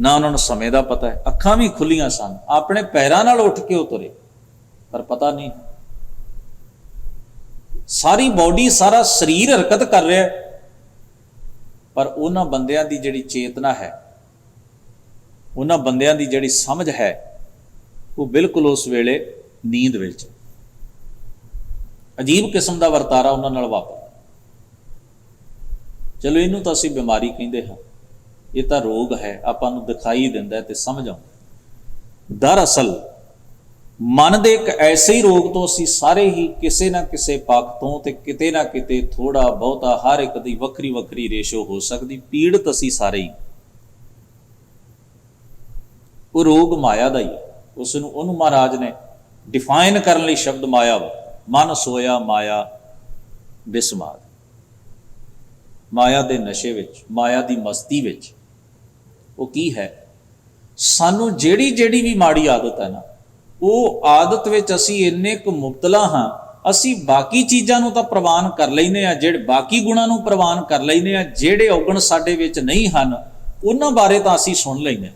ਨਾ ਉਹਨਾਂ ਨੂੰ ਸਮੇਂ ਦਾ ਪਤਾ ਹੈ। ਅੱਖਾਂ ਵੀ ਖੁੱਲੀਆਂ ਸਨ, ਆਪਣੇ ਪੈਰਾਂ ਨਾਲ ਉੱਠ ਕੇ ਉਹ ਤੁਰੇ, ਪਰ ਪਤਾ ਨਹੀਂ। ਸਾਰੀ ਬੋਡੀ, ਸਾਰਾ ਸਰੀਰ ਹਰਕਤ ਕਰ ਰਿਹਾ, ਪਰ ਉਹਨਾਂ ਬੰਦਿਆਂ ਦੀ ਜਿਹੜੀ ਚੇਤਨਾ ਹੈ, ਉਹਨਾਂ ਬੰਦਿਆਂ ਦੀ ਜਿਹੜੀ ਸਮਝ ਹੈ, ਉਹ ਬਿਲਕੁਲ ਉਸ ਵੇਲੇ ਨੀਂਦ ਵਿੱਚ। ਅਜੀਬ ਕਿਸਮ ਦਾ ਵਰਤਾਰਾ ਉਹਨਾਂ ਨਾਲ ਵਾਪਰਦਾ। ਚਲੋ ਇਹਨੂੰ ਤਾਂ ਅਸੀਂ ਬਿਮਾਰੀ ਕਹਿੰਦੇ ਹਾਂ, ਇਹ ਤਾਂ ਰੋਗ ਹੈ, ਆਪਾਂ ਨੂੰ ਦਿਖਾਈ ਦਿੰਦਾ ਤੇ ਸਮਝ ਆਉਂਦਾ। ਦਰਅਸਲ ਮਨ ਦੇ ਇੱਕ ਐਸੇ ਹੀ ਰੋਗ ਤੋਂ ਅਸੀਂ ਸਾਰੇ ਹੀ ਕਿਸੇ ਨਾ ਕਿਸੇ ਪੱਖ ਤੋਂ ਤੇ ਕਿਤੇ ਨਾ ਕਿਤੇ ਥੋੜਾ ਬਹੁਤਾ, ਹਰ ਇੱਕ ਦੀ ਵੱਖਰੀ ਵੱਖਰੀ ਰੇਸ਼ੋ ਹੋ ਸਕਦੀ, ਪੀੜਤ ਅਸੀਂ ਸਾਰੇ ਹੀ। ਉਹ ਰੋਗ ਮਾਇਆ ਦਾ ਹੀ ਹੈ। ਉਹਨੂੰ ਮਹਾਰਾਜ ਨੇ ਡਿਫਾਈਨ ਕਰਨ ਲਈ ਸ਼ਬਦ ਮਾਇਆ ਵਾ। ਮਨ ਸੋਇਆ ਮਾਇਆ ਬਿਸਮਾਦ। ਮਾਇਆ ਦੇ ਨਸ਼ੇ ਵਿੱਚ, ਮਾਇਆ ਦੀ ਮਸਤੀ ਵਿੱਚ। ਉਹ ਕੀ ਹੈ? ਸਾਨੂੰ ਜਿਹੜੀ ਜਿਹੜੀ ਵੀ ਮਾੜੀ ਆਦਤ ਹੈ ਨਾ, ਉਹ ਆਦਤ ਵਿੱਚ ਅਸੀਂ ਇੰਨੇ ਕੁ ਮੁਬਤਲਾ ਹਾਂ, ਅਸੀਂ ਬਾਕੀ ਚੀਜ਼ਾਂ ਨੂੰ ਤਾਂ ਪ੍ਰਵਾਨ ਕਰ ਲੈਂਦੇ ਹਾਂ, ਜਿਹੜੇ ਬਾਕੀ ਗੁਣਾਂ ਨੂੰ ਪ੍ਰਵਾਨ ਕਰ ਲੈਂਦੇ ਹਾਂ, ਜਿਹੜੇ ਔਗਣ ਸਾਡੇ ਵਿੱਚ ਨਹੀਂ ਹਨ ਉਹਨਾਂ ਬਾਰੇ ਤਾਂ ਅਸੀਂ ਸੁਣ ਲੈਂਦੇ ਹਾਂ,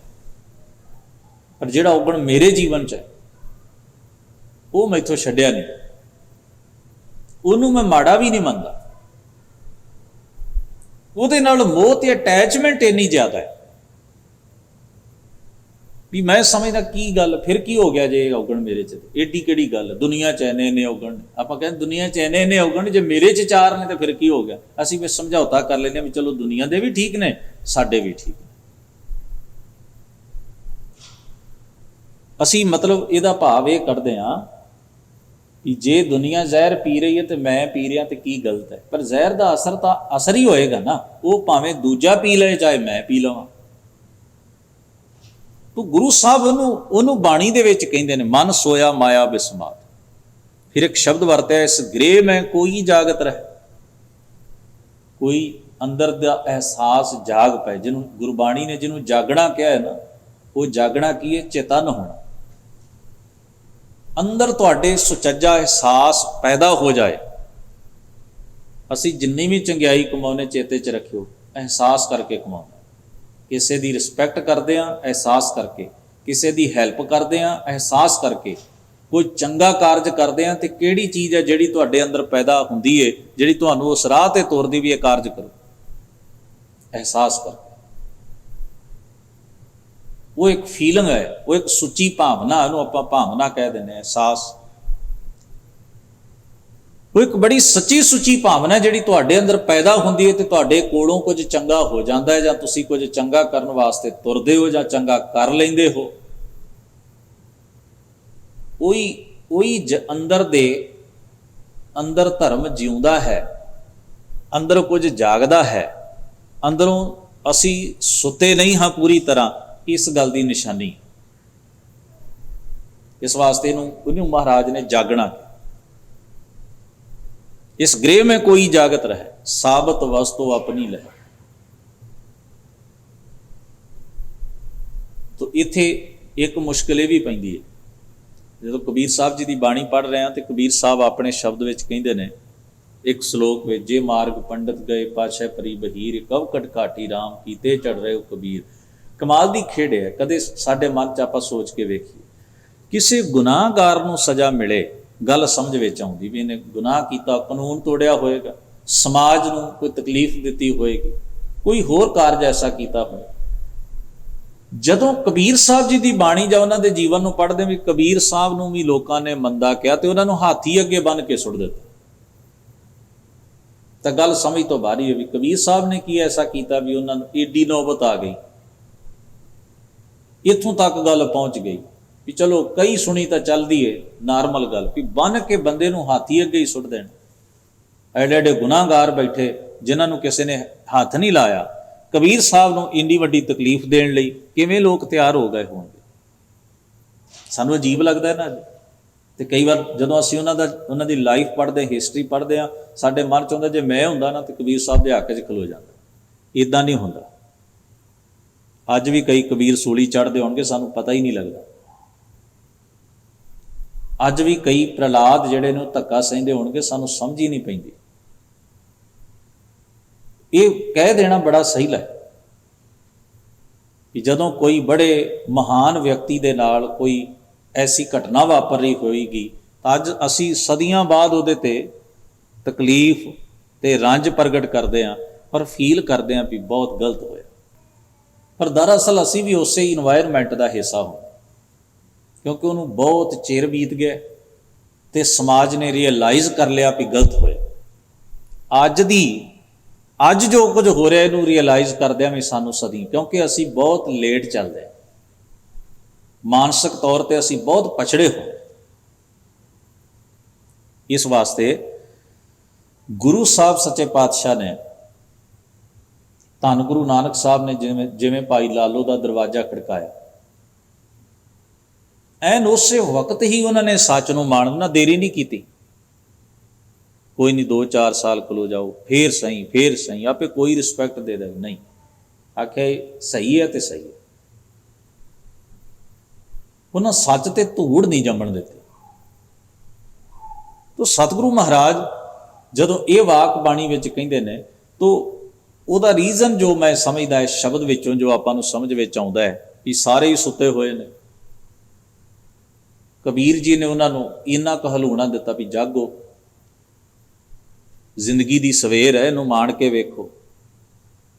ਪਰ ਜਿਹੜਾ ਔਗਣ ਮੇਰੇ ਜੀਵਨ 'ਚ ਹੈ ਉਹ ਮੈਥੋਂ ਛੱਡਿਆ ਨਹੀਂ, ਉਹਨੂੰ ਮੈਂ ਮਾੜਾ ਵੀ ਨਹੀਂ ਮੰਨਦਾ। ਉਹਦੇ ਨਾਲ ਮੋਹ ਤੇ ਅਟੈਚਮੈਂਟ ਇੰਨੀ ਜ਼ਿਆਦਾ ਹੈ ਵੀ ਮੈਂ ਸਮਝਦਾ ਕੀ ਗੱਲ, ਫਿਰ ਕੀ ਹੋ ਗਿਆ ਜੇ ਔਗਣ ਮੇਰੇ 'ਚ, ਏਡੀ ਕਿਹੜੀ ਗੱਲ, ਦੁਨੀਆ 'ਚ ਇੰਨੇ ਔਗਣ। ਆਪਾਂ ਕਹਿੰਦੇ ਦੁਨੀਆ 'ਚ ਇੰਨੇ ਔਗਣ, ਜੇ ਮੇਰੇ 'ਚ 4 ਨੇ ਤਾਂ ਫਿਰ ਕੀ ਹੋ ਗਿਆ। ਅਸੀਂ ਵੀ ਸਮਝੌਤਾ ਕਰ ਲੈਂਦੇ ਹਾਂ ਵੀ ਚਲੋ ਦੁਨੀਆ ਦੇ ਵੀ ਠੀਕ ਨੇ, ਸਾਡੇ ਵੀ ਠੀਕ ਨੇ। ਅਸੀਂ ਮਤਲਬ ਇਹਦਾ ਭਾਵ ਇਹ ਕੱਢਦੇ ਹਾਂ ਕਿ ਜੇ ਦੁਨੀਆ ਜ਼ਹਿਰ ਪੀ ਰਹੀ ਹੈ ਤੇ ਮੈਂ ਪੀ ਰਿਹਾ ਤੇ ਕੀ ਗਲਤ ਹੈ। ਪਰ ਜ਼ਹਿਰ ਦਾ ਅਸਰ ਤਾਂ ਅਸਰ ਹੀ ਹੋਏਗਾ ਨਾ, ਉਹ ਭਾਵੇਂ ਦੂਜਾ ਪੀ ਲਏ ਚਾਹੇ ਮੈਂ ਪੀ ਲਵਾਂ। ਤੂੰ ਗੁਰੂ ਸਾਹਿਬ ਉਹਨੂੰ ਬਾਣੀ ਦੇ ਵਿੱਚ ਕਹਿੰਦੇ ਨੇ, ਮਨ ਸੋਇਆ ਮਾਇਆ ਬਿਸਮਾਦ। ਫਿਰ ਇੱਕ ਸ਼ਬਦ ਵਰਤਿਆ, ਇਸ ਗ੍ਰਹਿ ਮੈਂ ਕੋਈ ਜਾਗਤ ਰਹਿ। ਕੋਈ ਅੰਦਰ ਦਾ ਅਹਿਸਾਸ ਜਾਗ ਪਏ, ਜਿਹਨੂੰ ਗੁਰਬਾਣੀ ਨੇ ਜਿਹਨੂੰ ਜਾਗਣਾ ਕਿਹਾ ਹੈ ਨਾ, ਉਹ ਜਾਗਣਾ ਕੀ ਹੈ? ਚੇਤਨ ਹੋਣਾ। ਅੰਦਰ ਤੁਹਾਡੇ ਸੁਚੱਜਾ ਅਹਿਸਾਸ ਪੈਦਾ ਹੋ ਜਾਏ। ਅਸੀਂ ਜਿੰਨੀ ਵੀ ਚੰਗਿਆਈ ਕਮਾਉਨੇ ਚੇਤੇ 'ਚ ਰੱਖਿਓ, ਅਹਿਸਾਸ ਕਰਕੇ ਕਮਾਉਂਦੇ। ਕਿਸੇ ਦੀ ਰਿਸਪੈਕਟ ਕਰਦੇ ਹਾਂ ਅਹਿਸਾਸ ਕਰਕੇ, ਕਿਸੇ ਦੀ ਹੈਲਪ ਕਰਦੇ ਹਾਂ ਅਹਿਸਾਸ ਕਰਕੇ, ਕੋਈ ਚੰਗਾ ਕਾਰਜ ਕਰਦੇ ਹਾਂ ਤੇ ਕਿਹੜੀ ਚੀਜ਼ ਹੈ ਜਿਹੜੀ ਤੁਹਾਡੇ ਅੰਦਰ ਪੈਦਾ ਹੁੰਦੀ ਹੈ, ਜਿਹੜੀ ਤੁਹਾਨੂੰ ਉਸ ਰਾਹ ਤੇ ਤੋਰਦੀ ਵੀ ਇਹ ਕਾਰਜ ਕਰੋ, ਅਹਿਸਾਸ ਕਰਕੇ। ਉਹ ਇੱਕ ਫੀਲਿੰਗ ਹੈ, ਉਹ ਇੱਕ ਸੁੱਚੀ ਭਾਵਨਾ, ਉਹਨੂੰ ਆਪਾਂ ਭਾਵਨਾ ਕਹਿ ਦਿੰਦੇ ਹਾਂ, ਅਹਿਸਾਸ। ਉਹ ਇੱਕ ਬੜੀ ਸੱਚੀ ਸੁੱਚੀ ਭਾਵਨਾ ਜਿਹੜੀ ਤੁਹਾਡੇ ਅੰਦਰ ਪੈਦਾ ਹੁੰਦੀ ਹੈ ਤੇ ਤੁਹਾਡੇ ਕੋਲੋਂ ਕੁਝ ਚੰਗਾ ਹੋ ਜਾਂਦਾ ਹੈ, ਜਾਂ ਤੁਸੀਂ ਕੁਝ ਚੰਗਾ ਕਰਨ ਵਾਸਤੇ ਤੁਰਦੇ ਹੋ ਜਾਂ ਚੰਗਾ ਕਰ ਲੈਂਦੇ ਹੋ, ਉਹੀ ਅੰਦਰ ਧਰਮ ਜਿਉਂਦਾ ਹੈ, ਅੰਦਰ ਕੁਝ ਜਾਗਦਾ ਹੈ, ਅੰਦਰੋਂ ਅਸੀਂ ਸੁੱਤੇ ਨਹੀਂ ਹਾਂ ਪੂਰੀ ਤਰ੍ਹਾਂ, ਇਸ ਗੱਲ ਦੀ ਨਿਸ਼ਾਨੀ। ਇਸ ਵਾਸਤੇ ਇਹਨੂੰ ਮਹਾਰਾਜ ਨੇ ਜਾਗਣਾ ਕਿਹਾ। ਇਸ ਗ੍ਰਹਿ में कोई जागत रहे, साबत वस्तु अपनी लहे। तो इत्थे एक मुश्किल ये भी पैंदी है, जो कबीर साहब जी की बाणी पढ़ रहे हैं तो कबीर साहब अपने शब्द में कहते हैं एक श्लोक में, जे मार्ग पंडित गए पातशाह परी बहीर, कब कटघाटी राम कीते चढ़ रहे हो कबीर। कमाल की खेड है, कदे साडे मन च आपां सोच के वेखीए, किसी गुनाहगार नूं सज़ा मिले, गल समझ विच आउंदी भी इन्हें गुनाह किया, कानून तोड़िया होएगा, समाज नूं कोई तकलीफ दिती होएगी, कोई होर कारज ऐसा किया होए। जदों कबीर साहब जी की बाणी जां उन्हां दे जीवन नूं पढ़दे भी कबीर साहब नूं भी लोकां ने मंदा कहा ते उन्हां नूं हाथी अगे बन के सुट दिता। तो गल समझ तो बाहर ही है भी कबीर साहब ने की ऐसा किया भी उन्हां नूं एडी नौबत आ गई, इत्थों तक गल पहुँच गई भी चलो कई सुनी तो चलती है नॉर्मल गल भी बन के बंदे नूं हाथी अगे ही सुट देना। एडे एडे गुनाहगार बैठे जिन्हां नूं किसी ने हाथ नहीं लाया, कबीर साहब नूं इन्नी वड्डी तकलीफ देण लई किवें लोग तैयार हो गए होणगे। सानूं अजीब लगदा है ना। तो कई बार जदों असीं उन्हां दी लाइफ पढ़दे, हिस्टरी पढ़दे आ, साडे मन च हुंदा जे मैं हुंदा ना तो कबीर साहब दे हक च खलो जांदा। इदां नहीं हुंदा। अज भी कई कबीर सूली चढ़दे होणगे, सानूं पता ही नहीं लगदा। अज भी कई प्रहलाद जिहड़े ने धक्का सहिंदे होणगे, सानूं समझ ही नहीं पैंदी। ये कह देना बड़ा सही है कि जदों कोई बड़े महान व्यक्ति दे नाल कोई ऐसी घटना वापर रही होएगी तो अज असी सदियां बाद उहदे ते तकलीफ ते रंज प्रगट करते हैं, पर फील करते हैं भी बहुत गलत होया। पर दरअसल असी भी उस इन्वायरमेंट का हिस्सा हो, क्योंकि उन्होंने बहुत चिर बीत गया तो समाज ने रियलाइज़ कर लिया भी गलत होया। अज जो कुछ हो रहा है रियलाइज़ करदे भी सानू सदी, क्योंकि असी बहुत लेट चलते हैं, मानसिक तौर पर असी बहुत पछड़े हो। इस वास्ते गुरु साहब सच्चे पातशाह ने, धन गुरु नानक साहब ने जिवें भाई लालो का दरवाजा खड़काया, एन उस वक्त ही उन्होंने सच नूं मानना, देरी नहीं की। कोई नहीं 2-4 साल खलो जाओ, फिर सही आपे कोई रिस्पैक्ट दे दे, नहीं आखे सही है तो सही है। उन्हें सच ते धूड़ नहीं जमण देते। तो सतगुरु महाराज जदों ये वाक बाणी विच कहिंदे ने, तो उहदा रीजन जो मैं समझदा इस शब्द विचों जो आपां नूं समझ विच आउंदा है कि सारे ही सुते हुए ने। कबीर जी ने उन्होंने इन्ना क हलूणा दिता भी जागो, जिंदगी की सवेर है, इनू मान के वेखो।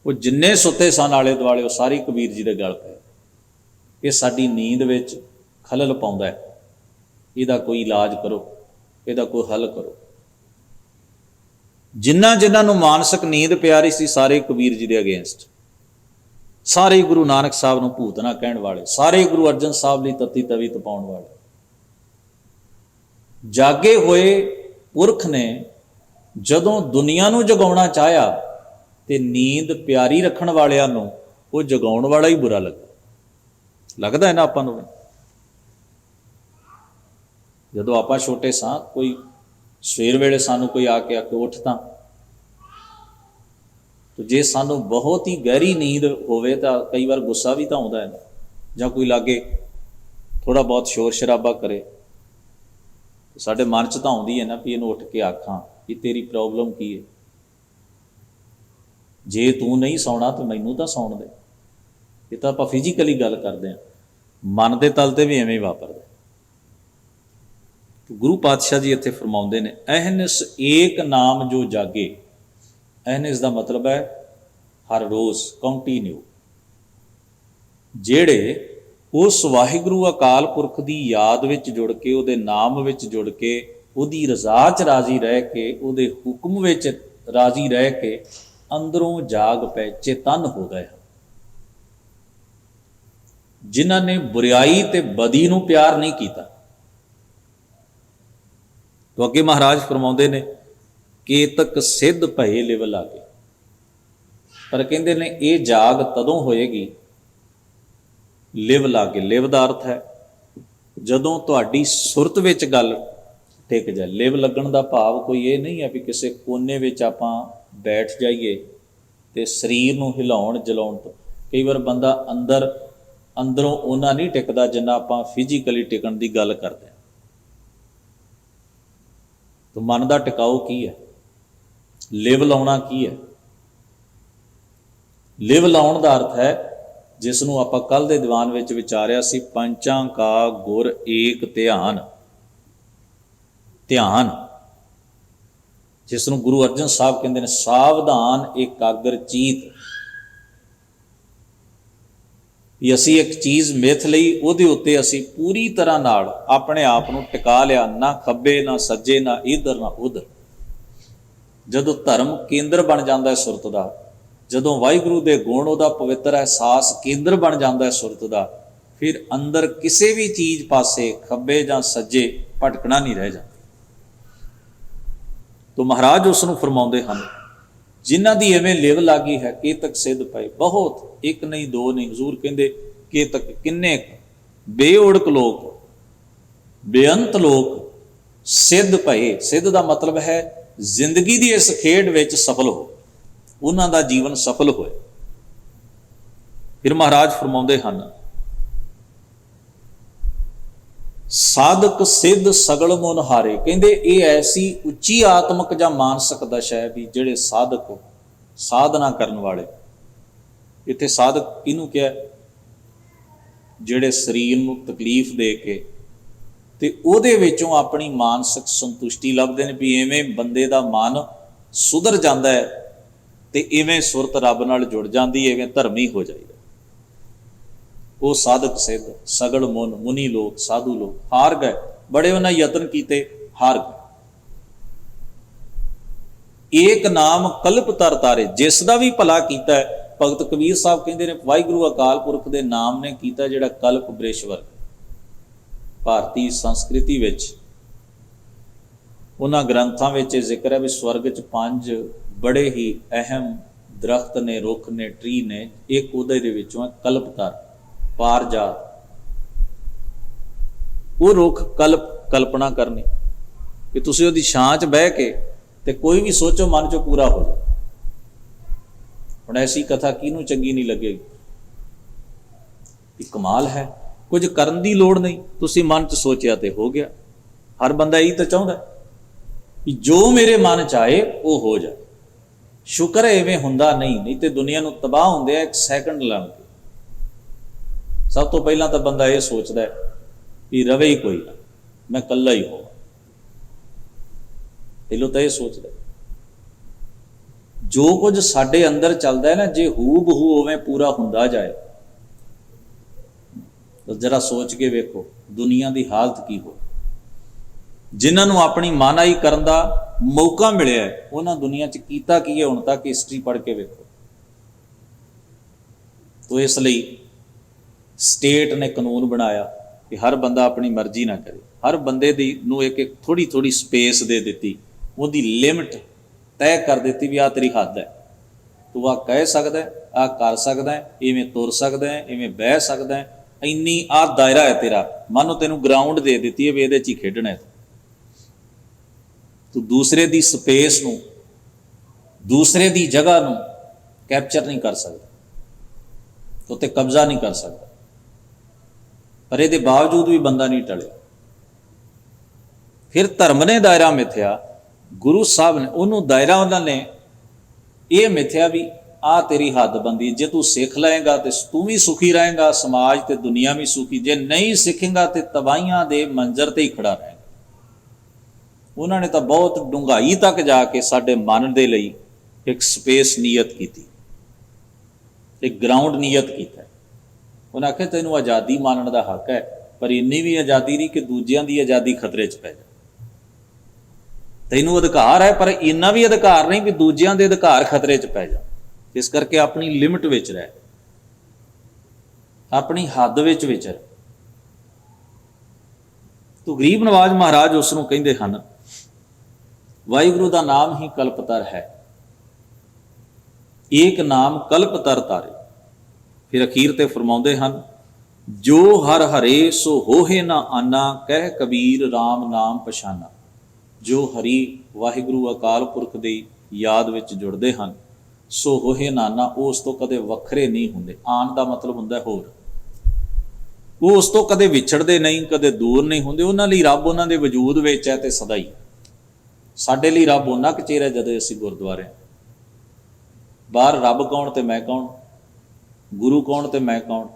वो जिन्ने सुते सन आले दुआले वो सारी कबीर जी के गल पे। ये साडी नींद विच खलल पाउंदा है, इहदा कोई इलाज करो, इहदा कोई हल करो। जिन्हां नूं मानसिक नींद प्यारी सी, सारे कबीर जी के अगेंस्ट, सारे गुरु नानक साहब नूं भूत ना कहण वाले, सारे गुरु अर्जन साहब लई तत्ती तवी तपाउण वाले। जागे हुए पुरख ने जदों दुनिया नूं जगाउणा चाहया ते नींद प्यारी रखण वालियां नूं वो जगाउण वाला ही बुरा लगदा है ना। आपां नूं जदों आपां छोटे सां, कोई सवेर वेले सानूं कोई आके उठ तां, तो जे सानूं बहुत ही गहरी नींद होवे तां कई बार गुस्सा भी तां आउंदा है ना, जां कोई लागे थोड़ा बहुत शोर शराबा करे, साडे मन च तां आउंदी है ना भी इहनूं उठ के आखां कि तेरी प्रॉब्लम की है, जे तू नहीं सौना तो मैनू तो सौण दे। ये तो आपां फिजिकली गल करते हैं, मन के तल ते भी इवें वापरदा। तो गुरु पातशाह जी इत्थे फरमाउंदे ने, अहनिस एक नाम जो जागे। अहनिस का मतलब है हर रोज़ कंटिन्यू, जेड़े उस वाहिगुरू अकाल पुरख की याद विच जुड़ के, उहदे नाम विच जुड़ के, उहदी रज़ा च राजी रह के, उहदे हुक्म विच राजी रह के अंदरों जाग पै चेतन हो गए। जिन्हां ने बुराई ते बदी नूं प्यार नहीं किया, ਤੋ ਅੱਗੇ ਮਹਾਰਾਜ ਫਰਮਾਉਂਦੇ ਨੇ, ਕੇਤਕ ਸਿੱਧ ਭਏ ਲਿਵ ਲਾਗੇ। ਪਰ ਕਹਿੰਦੇ ਨੇ ਇਹ ਜਾਗ ਤਦੋਂ ਹੋਏਗੀ ਲਿਵ ਲਾਗੇ। ਲਿਵ ਦਾ ਅਰਥ ਹੈ ਜਦੋਂ ਤੁਹਾਡੀ ਸੁਰਤ ਵਿੱਚ ਗੱਲ ਟਿਕ ਜਾਏ। ਲਿਵ ਲੱਗਣ ਦਾ ਭਾਵ ਕੋਈ ਇਹ ਨਹੀਂ ਹੈ ਵੀ ਕਿਸੇ ਕੋਨੇ ਵਿੱਚ ਆਪਾਂ ਬੈਠ ਜਾਈਏ ਤੇ ਸਰੀਰ ਨੂੰ ਹਿਲਾਉਣ ਜਲਾਉਣ ਤੋਂ। ਕਈ ਵਾਰ ਬੰਦਾ ਅੰਦਰੋਂ ਉਹਨਾਂ ਨਹੀਂ ਟਿਕਦਾ ਜਿੰਨਾ ਆਪਾਂ ਫਿਜ਼ੀਕਲੀ ਟਿਕਣ ਦੀ ਗੱਲ ਕਰਦੇ ਹਾਂ। ਤਾਂ ਮਨ ਦਾ ਟਿਕਾਓ ਕੀ ਹੈ? ਲਿਵ ਲਾਉਣਾ ਕੀ ਹੈ? ਲਿਵ ਲਾਉਣ ਦਾ ਅਰਥ ਹੈ, ਜਿਸ ਨੂੰ ਆਪਾਂ ਕੱਲ੍ਹ ਦੇ ਦੀਵਾਨ ਵਿੱਚ ਵਿਚਾਰਿਆ ਸੀ, ਪੰਚਾਂ ਕਾ ਗੁਰ ਏਕ ਧਿਆਨ। ਧਿਆਨ ਜਿਸ ਨੂੰ ਗੁਰੂ ਅਰਜਨ ਸਾਹਿਬ ਕਹਿੰਦੇ ਨੇ, ਸਾਵਧਾਨ ਏਕਾਗਰ ਚੀਤ। ਵੀ ਅਸੀਂ ਇੱਕ ਚੀਜ਼ ਮਿੱਥ ਲਈ, ਉਹਦੇ ਉੱਤੇ ਅਸੀਂ ਪੂਰੀ ਤਰ੍ਹਾਂ ਨਾਲ ਆਪਣੇ ਆਪ ਨੂੰ ਟਿਕਾ ਲਿਆ, ਨਾ ਖੱਬੇ ਨਾ ਸੱਜੇ, ਨਾ ਇੱਧਰ ਨਾ ਉੱਧਰ। ਜਦੋਂ ਧਰਮ ਕੇਂਦਰ ਬਣ ਜਾਂਦਾ ਹੈ ਸੁਰਤ ਦਾ, ਜਦੋਂ ਵਾਹਿਗੁਰੂ ਦੇ ਗੁਣ ਉਹਦਾ ਪਵਿੱਤਰ ਅਹਿਸਾਸ ਕੇਂਦਰ ਬਣ ਜਾਂਦਾ ਹੈ ਸੁਰਤ ਦਾ, ਫਿਰ ਅੰਦਰ ਕਿਸੇ ਵੀ ਚੀਜ਼ ਪਾਸੇ ਖੱਬੇ ਜਾਂ ਸੱਜੇ ਭਟਕਣਾ ਨਹੀਂ ਰਹਿ ਜਾਂਦਾ। ਤੋ ਮਹਾਰਾਜ ਉਸ ਨੂੰ ਫਰਮਾਉਂਦੇ ਹਨ, ਜਿਨ੍ਹਾਂ ਦੀ ਐਵੇਂ ਲਿਵ ਲਾਗੀ ਹੈ, ਕੇਤਕ ਸਿੱਧ ਪਏ। ਬਹੁਤ, ਇੱਕ ਨਹੀਂ ਦੋ ਨਹੀਂ, ਹਜ਼ੂਰ ਕਹਿੰਦੇ ਕੇਤਕ ਕਿੰਨੇ ਬੇਓੜਕ ਲੋਕ, ਬੇਅੰਤ ਲੋਕ ਸਿੱਧ ਪਏ। ਸਿੱਧ ਦਾ ਮਤਲਬ ਹੈ ਜ਼ਿੰਦਗੀ ਦੀ ਇਸ ਖੇਡ ਵਿੱਚ ਸਫਲ ਹੋ, ਉਹਨਾਂ ਦਾ ਜੀਵਨ ਸਫਲ ਹੋਏ। ਫਿਰ ਮਹਾਰਾਜ ਫਰਮਾਉਂਦੇ ਹਨ, ਸਾਧਕ ਸਿੱਧ ਸਗਲ ਮੁਨ ਹਾਰੇ। ਕਹਿੰਦੇ ਇਹ ਐਸੀ ਉੱਚੀ ਆਤਮਿਕ ਜਾਂ ਮਾਨਸਿਕ ਦਸ਼ਾ ਹੈ ਵੀ ਜਿਹੜੇ ਸਾਧਕ, ਸਾਧਨਾ ਕਰਨ ਵਾਲੇ। ਇੱਥੇ ਸਾਧਕ ਕਿਹਨੂੰ ਕਿਹਾ? ਜਿਹੜੇ ਸਰੀਰ ਨੂੰ ਤਕਲੀਫ ਦੇ ਕੇ ਤੇ ਉਹਦੇ ਵਿੱਚੋਂ ਆਪਣੀ ਮਾਨਸਿਕ ਸੰਤੁਸ਼ਟੀ ਲੱਭਦੇ ਨੇ, ਵੀ ਇਵੇਂ ਬੰਦੇ ਦਾ ਮਨ ਸੁਧਰ ਜਾਂਦਾ ਹੈ ਤੇ ਇਵੇਂ ਸੁਰਤ ਰੱਬ ਨਾਲ ਜੁੜ ਜਾਂਦੀ, ਇਵੇਂ ਧਰਮੀ ਹੋ ਜਾਈਦਾ। ਉਹ ਸਾਧਕ ਸਿੱਧ ਸਗਲ ਮੁਨ, ਮੁਨੀ ਲੋਕ, ਸਾਧੂ ਲੋਕ ਹਾਰ ਗਏ। ਬੜੇ ਉਹਨਾਂ ਯਤਨ ਕੀਤੇ, ਹਾਰ ਗਏ। ਏਕ ਨਾਮ ਕਲਪ ਤਰ ਤਾਰੇ। ਜਿਸ ਦਾ ਵੀ ਭਲਾ ਕੀਤਾ ਹੈ, ਭਗਤ ਕਬੀਰ ਸਾਹਿਬ ਕਹਿੰਦੇ ਨੇ, ਵਾਹਿਗੁਰੂ ਅਕਾਲ ਪੁਰਖ ਦੇ ਨਾਮ ਨੇ ਕੀਤਾ ਜਿਹੜਾ ਕਲਪ ਬ੍ਰਿਸ਼ਵਰ। ਭਾਰਤੀ ਸੰਸਕ੍ਰਿਤੀ ਵਿੱਚ ਉਹਨਾਂ ਗ੍ਰੰਥਾਂ ਵਿੱਚ ਜ਼ਿਕਰ ਹੈ ਵੀ ਸਵਰਗ 'ਚ 5 ਬੜੇ ਹੀ ਅਹਿਮ ਦਰਖਤ ਨੇ, ਰੁੱਖ ਨੇ, ਟਰੀ ਨੇ। ਇੱਕ ਉਹਦੇ ਦੇ ਵਿੱਚੋਂ ਹੈ ਕਲਪਤਰ, ਪਾਰਜਾਤ। ਉਹ ਰੁੱਖ ਕਲਪਨਾ ਕਰਨੀ ਕਿ ਤੁਸੀਂ ਉਹਦੀ ਛਾਂ 'ਚ ਬਹਿ ਕੇ ਤੇ ਕੋਈ ਵੀ ਸੋਚੋ ਮਨ 'ਚੋਂ ਪੂਰਾ ਹੋ ਜਾਏ। ਹੁਣ ਐਸੀ ਕਥਾ ਕਿਹਨੂੰ ਚੰਗੀ ਨਹੀਂ ਲੱਗੇਗੀ? ਇਹ ਕਮਾਲ ਹੈ, ਕੁਝ ਕਰਨ ਦੀ ਲੋੜ ਨਹੀਂ, ਤੁਸੀਂ ਮਨ 'ਚ ਸੋਚਿਆ ਤੇ ਹੋ ਗਿਆ। ਹਰ ਬੰਦਾ ਇਹੀ ਤਾਂ ਚਾਹੁੰਦਾ ਕਿ ਜੋ ਮੇਰੇ ਮਨ 'ਚ ਆਏ ਉਹ ਹੋ ਜਾਏ। ਸ਼ੁਕਰ ਹੈ ਇਵੇਂ ਹੁੰਦਾ ਨਹੀਂ ਤੇ ਦੁਨੀਆ ਨੂੰ ਤਬਾਹ ਹੁੰਦੇ ਆ ਇੱਕ ਸੈਕਿੰਡ ਲਾਉਣ ਕੇ। ਸਭ ਤੋਂ ਪਹਿਲਾਂ ਤਾਂ ਬੰਦਾ ਇਹ ਸੋਚਦਾ ਵੀ ਰਵੇ ਹੀ ਕੋਈ ਨਾ, ਮੈਂ ਇਕੱਲਾ ਹੀ ਹੋਵਾਂ। ਪਹਿਲੋਂ ਤਾਂ ਇਹ ਸੋਚਦਾ। ਜੋ ਕੁਝ ਸਾਡੇ ਅੰਦਰ ਚੱਲਦਾ ਹੈ ਨਾ, ਜੇ ਹੂ ਬਹੂ ਉਵੇਂ ਪੂਰਾ ਹੁੰਦਾ ਜਾਏ ਤਾਂ ਜਰਾ ਸੋਚ ਕੇ ਵੇਖੋ ਦੁਨੀਆ ਦੀ ਹਾਲਤ ਕੀ ਹੋ। ਜਿਨ੍ਹਾਂ ਨੂੰ ਆਪਣੀ ਮਾਨਾਈ ਕਰਨ ਦਾ ਮੌਕਾ ਮਿਲਿਆ, ਉਹਨਾਂ ਦੁਨੀਆ 'ਚ ਕੀਤਾ ਕੀ ਹੈ ਹੁਣ ਤੱਕ, ਹਿਸਟਰੀ ਪੜ੍ਹ ਕੇ ਵੇਖੋ। ਤੋ ਇਸ ਲਈ ਸਟੇਟ ਨੇ ਕਾਨੂੰਨ ਬਣਾਇਆ ਕਿ ਹਰ ਬੰਦਾ ਆਪਣੀ ਮਰਜ਼ੀ ਨਾ ਕਰੇ। ਹਰ ਬੰਦੇ ਦੀ ਨੂੰ ਇੱਕ ਥੋੜ੍ਹੀ ਸਪੇਸ ਦੇ ਦਿੱਤੀ, ਉਹਦੀ ਲਿਮਟ ਤੈਅ ਕਰ ਦਿੱਤੀ ਵੀ ਆਹ ਤੇਰੀ ਹੱਦ ਹੈ, ਤੂੰ ਆਹ ਕਹਿ ਸਕਦਾ, ਆਹ ਕਰ ਸਕਦਾ, ਇਵੇਂ ਤੁਰ ਸਕਦਾ, ਇਵੇਂ ਬਹਿ ਸਕਦਾ, ਇੰਨੀ ਆਹ ਦਾਇਰਾ ਹੈ ਤੇਰਾ। ਮੰਨ ਲਓ ਤੈਨੂੰ ਗਰਾਊਂਡ ਦੇ ਦਿੱਤੀ ਹੈ ਵੀ ਇਹਦੇ 'ਚ ਹੀ ਖੇਡਣਾ ਹੈ। ਤੂੰ ਦੂਸਰੇ ਦੀ ਸਪੇਸ ਨੂੰ, ਦੂਸਰੇ ਦੀ ਜਗ੍ਹਾ ਨੂੰ ਕੈਪਚਰ ਨਹੀਂ ਕਰ ਸਕਦਾ, ਉੱਤੇ ਕਬਜ਼ਾ ਨਹੀਂ ਕਰ ਸਕਦਾ। ਪਰ ਇਹਦੇ ਬਾਵਜੂਦ ਵੀ ਬੰਦਾ ਨਹੀਂ ਟਲਿਆ। ਫਿਰ ਧਰਮ ਨੇ ਦਾਇਰਾ ਮਿਥਿਆ, ਗੁਰੂ ਸਾਹਿਬ ਨੇ ਉਹਨੂੰ ਦਾਇਰਾ, ਉਹਨਾਂ ਨੇ ਇਹ ਮਿਥਿਆ ਵੀ ਆਹ ਤੇਰੀ ਹੱਦਬੰਦੀ। ਜੇ ਤੂੰ ਸਿੱਖ ਲਏਗਾ ਤੇ ਤੂੰ ਵੀ ਸੁਖੀ ਰਹੇਗਾ, ਸਮਾਜ ਤੇ ਦੁਨੀਆ ਵੀ ਸੁਖੀ। ਜੇ ਨਹੀਂ ਸਿੱਖੇਗਾ ਤੇ ਤਬਾਹੀਆਂ ਦੇ ਮੰਜ਼ਰ ਤੇ ਹੀ ਖੜਾ ਰਹੇਗਾ। ਉਹਨਾਂ ਨੇ ਤਾਂ ਬਹੁਤ ਡੂੰਘਾਈ ਤੱਕ ਜਾ ਕੇ ਸਾਡੇ ਮਨ ਦੇ ਲਈ ਇੱਕ ਸਪੇਸ ਨੀਅਤ ਕੀਤੀ, ਇੱਕ ਗਰਾਊਂਡ ਨੀਅਤ ਕੀਤਾ। ਉਹਨਾਂ ਆਖਿਆ ਤੈਨੂੰ ਆਜ਼ਾਦੀ ਮਾਨਣ ਦਾ ਹੱਕ ਹੈ, ਪਰ ਇੰਨੀ ਵੀ ਆਜ਼ਾਦੀ ਨਹੀਂ ਕਿ ਦੂਜਿਆਂ ਦੀ ਆਜ਼ਾਦੀ ਖਤਰੇ 'ਚ ਪੈ ਜਾਏ। ਤੈਨੂੰ ਅਧਿਕਾਰ ਹੈ, ਪਰ ਇੰਨਾ ਵੀ ਅਧਿਕਾਰ ਨਹੀਂ ਵੀ ਦੂਜਿਆਂ ਦੇ ਅਧਿਕਾਰ ਖਤਰੇ 'ਚ ਪੈ ਜਾਣ। ਇਸ ਕਰਕੇ ਆਪਣੀ ਲਿਮਟ ਵਿੱਚ ਰਹਿ, ਆਪਣੀ ਹੱਦ ਵਿੱਚ ਵਿਚਰ। ਤੋ ਗਰੀਬ ਨਵਾਜ਼ ਮਹਾਰਾਜ ਉਸ ਨੂੰ ਕਹਿੰਦੇ ਹਨ ਵਾਹਿਗੁਰੂ ਦਾ ਨਾਮ ਹੀ ਕਲਪਤਰ ਹੈ। ਏਕ ਨਾਮ ਕਲਪਤਰ ਤਾਰੇ। ਫਿਰ ਅਖੀਰ ਤੇ ਫਰਮਾਉਂਦੇ ਹਨ, ਜੋ ਹਰ ਹਰੇ ਸੋ ਹੋਹੇ ਨਾ ਆਨਾ, ਕਹਿ ਕਬੀਰ RAM ਨਾਮ ਪਛਾਨਾ। ਜੋ ਹਰੀ ਵਾਹਿਗੁਰੂ ਅਕਾਲ ਪੁਰਖ ਦੀ ਯਾਦ ਵਿੱਚ ਜੁੜਦੇ ਹਨ, ਸੋ ਹੋਹੇ ਨਾਨਾ, ਉਹ ਉਸ ਤੋਂ ਕਦੇ ਵੱਖਰੇ ਨਹੀਂ ਹੁੰਦੇ। ਆਨ ਦਾ ਮਤਲਬ ਹੁੰਦਾ ਹੋਰ, ਉਹ ਉਸ ਤੋਂ ਕਦੇ ਵਿਛੜਦੇ ਨਹੀਂ, ਕਦੇ ਦੂਰ ਨਹੀਂ ਹੁੰਦੇ। ਉਹਨਾਂ ਲਈ ਰੱਬ ਉਹਨਾਂ ਦੇ ਵਜੂਦ ਵਿੱਚ ਹੈ ਤੇ ਸਦਾ ਹੀ। ਸਾਡੇ ਲਈ ਰੱਬ ਉਹਨਾਂ ਕੁ ਚਿਰ ਹੈ ਜਦੋਂ ਅਸੀਂ ਗੁਰਦੁਆਰੇ, ਬਾਹਰ ਰੱਬ ਕੌਣ ਤੇ ਮੈਂ ਕੌਣ, ਗੁਰੂ ਕੌਣ ਤੇ ਮੈਂ ਕੌਣ।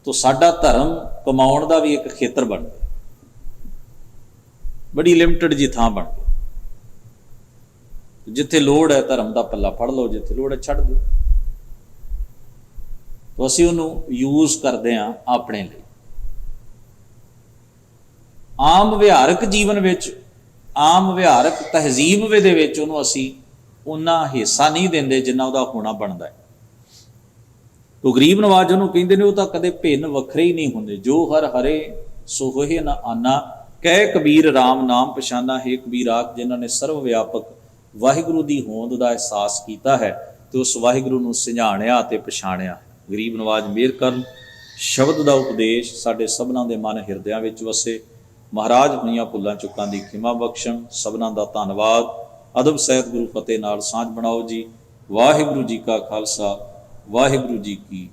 ਤੋ ਸਾਡਾ ਧਰਮ ਕਮਾਉਣ ਦਾ ਵੀ ਇੱਕ ਖੇਤਰ ਬਣ ਗਿਆ, ਬੜੀ ਲਿਮਟਿਡ ਜੀ ਥਾਂ ਬਣ ਗਈ। ਜਿੱਥੇ ਲੋੜ ਹੈ ਧਰਮ ਦਾ ਪੱਲਾ ਫੜ ਲਓ, ਜਿੱਥੇ ਲੋੜ ਹੈ ਛੱਡ ਦਿਓ। ਤੋ ਅਸੀਂ ਉਹਨੂੰ ਯੂਜ਼ ਕਰਦੇ ਹਾਂ ਆਪਣੇ ਲਈ। ਆਮ ਵਿਹਾਰਕ ਜੀਵਨ ਵਿੱਚ, ਆਮ ਵਿਹਾਰਕ ਤਹਿਜ਼ੀਬ ਦੇ ਵਿੱਚ ਉਹਨੂੰ ਅਸੀਂ ਉਹਨਾਂ ਹਿੱਸਾ ਨਹੀਂ ਦਿੰਦੇ ਜਿੰਨਾ ਉਹਦਾ ਹੋਣਾ ਬਣਦਾ ਹੈ। ਤੋ ਗਰੀਬ ਨਵਾਜ਼ ਉਹਨੂੰ ਕਹਿੰਦੇ ਨੇ, ਉਹ ਤਾਂ ਕਦੇ ਭਿੰਨ ਵੱਖਰੇ ਹੀ ਨਹੀਂ ਹੁੰਦੇ। ਜੋ ਹਰ ਹਰੇ ਸੋ ਹੋਏ ਨਾ ਆਨਾ, ਕਹਿ ਕਬੀਰ RAM ਨਾਮ ਪਛਾਨਾ। ਹੈ ਕਬੀਰ ਆਖ, ਜਿਨ੍ਹਾਂ ਨੇ ਸਰਵ ਵਿਆਪਕ ਵਾਹਿਗੁਰੂ ਦੀ ਹੋਂਦ ਦਾ ਅਹਿਸਾਸ ਕੀਤਾ ਹੈ ਤੇ ਉਸ ਵਾਹਿਗੁਰੂ ਨੂੰ ਸਿਝਾਣਿਆ ਤੇ ਪਛਾਣਿਆ। ਗਰੀਬ ਨਵਾਜ਼ ਮਿਹਰ ਕਰਨ। ਸ਼ਬਦ ਦਾ ਉਪਦੇਸ਼ ਸਾਡੇ ਸਭਨਾਂ ਦੇ ਮਨ ਹਿਰਦਿਆਂ ਵਿੱਚ ਵਸੇ। ਮਹਾਰਾਜ ਹੋਈਆਂ ਭੁੱਲਾਂ ਚੁੱਕਾਂ ਦੀ ਖਿਮਾ ਬਖਸ਼ਣ। ਸਭਨਾਂ ਦਾ ਧੰਨਵਾਦ। ਅਦਬ ਸਹਿਤ ਗੁਰੂ ਫਤਿਹ ਨਾਲ ਸਾਂਝ ਬਣਾਓ ਜੀ। ਵਾਹਿਗੁਰੂ ਜੀ ਕਾ ਖਾਲਸਾ, ਵਾਹਿਗੁਰੂ ਜੀ ਕੀ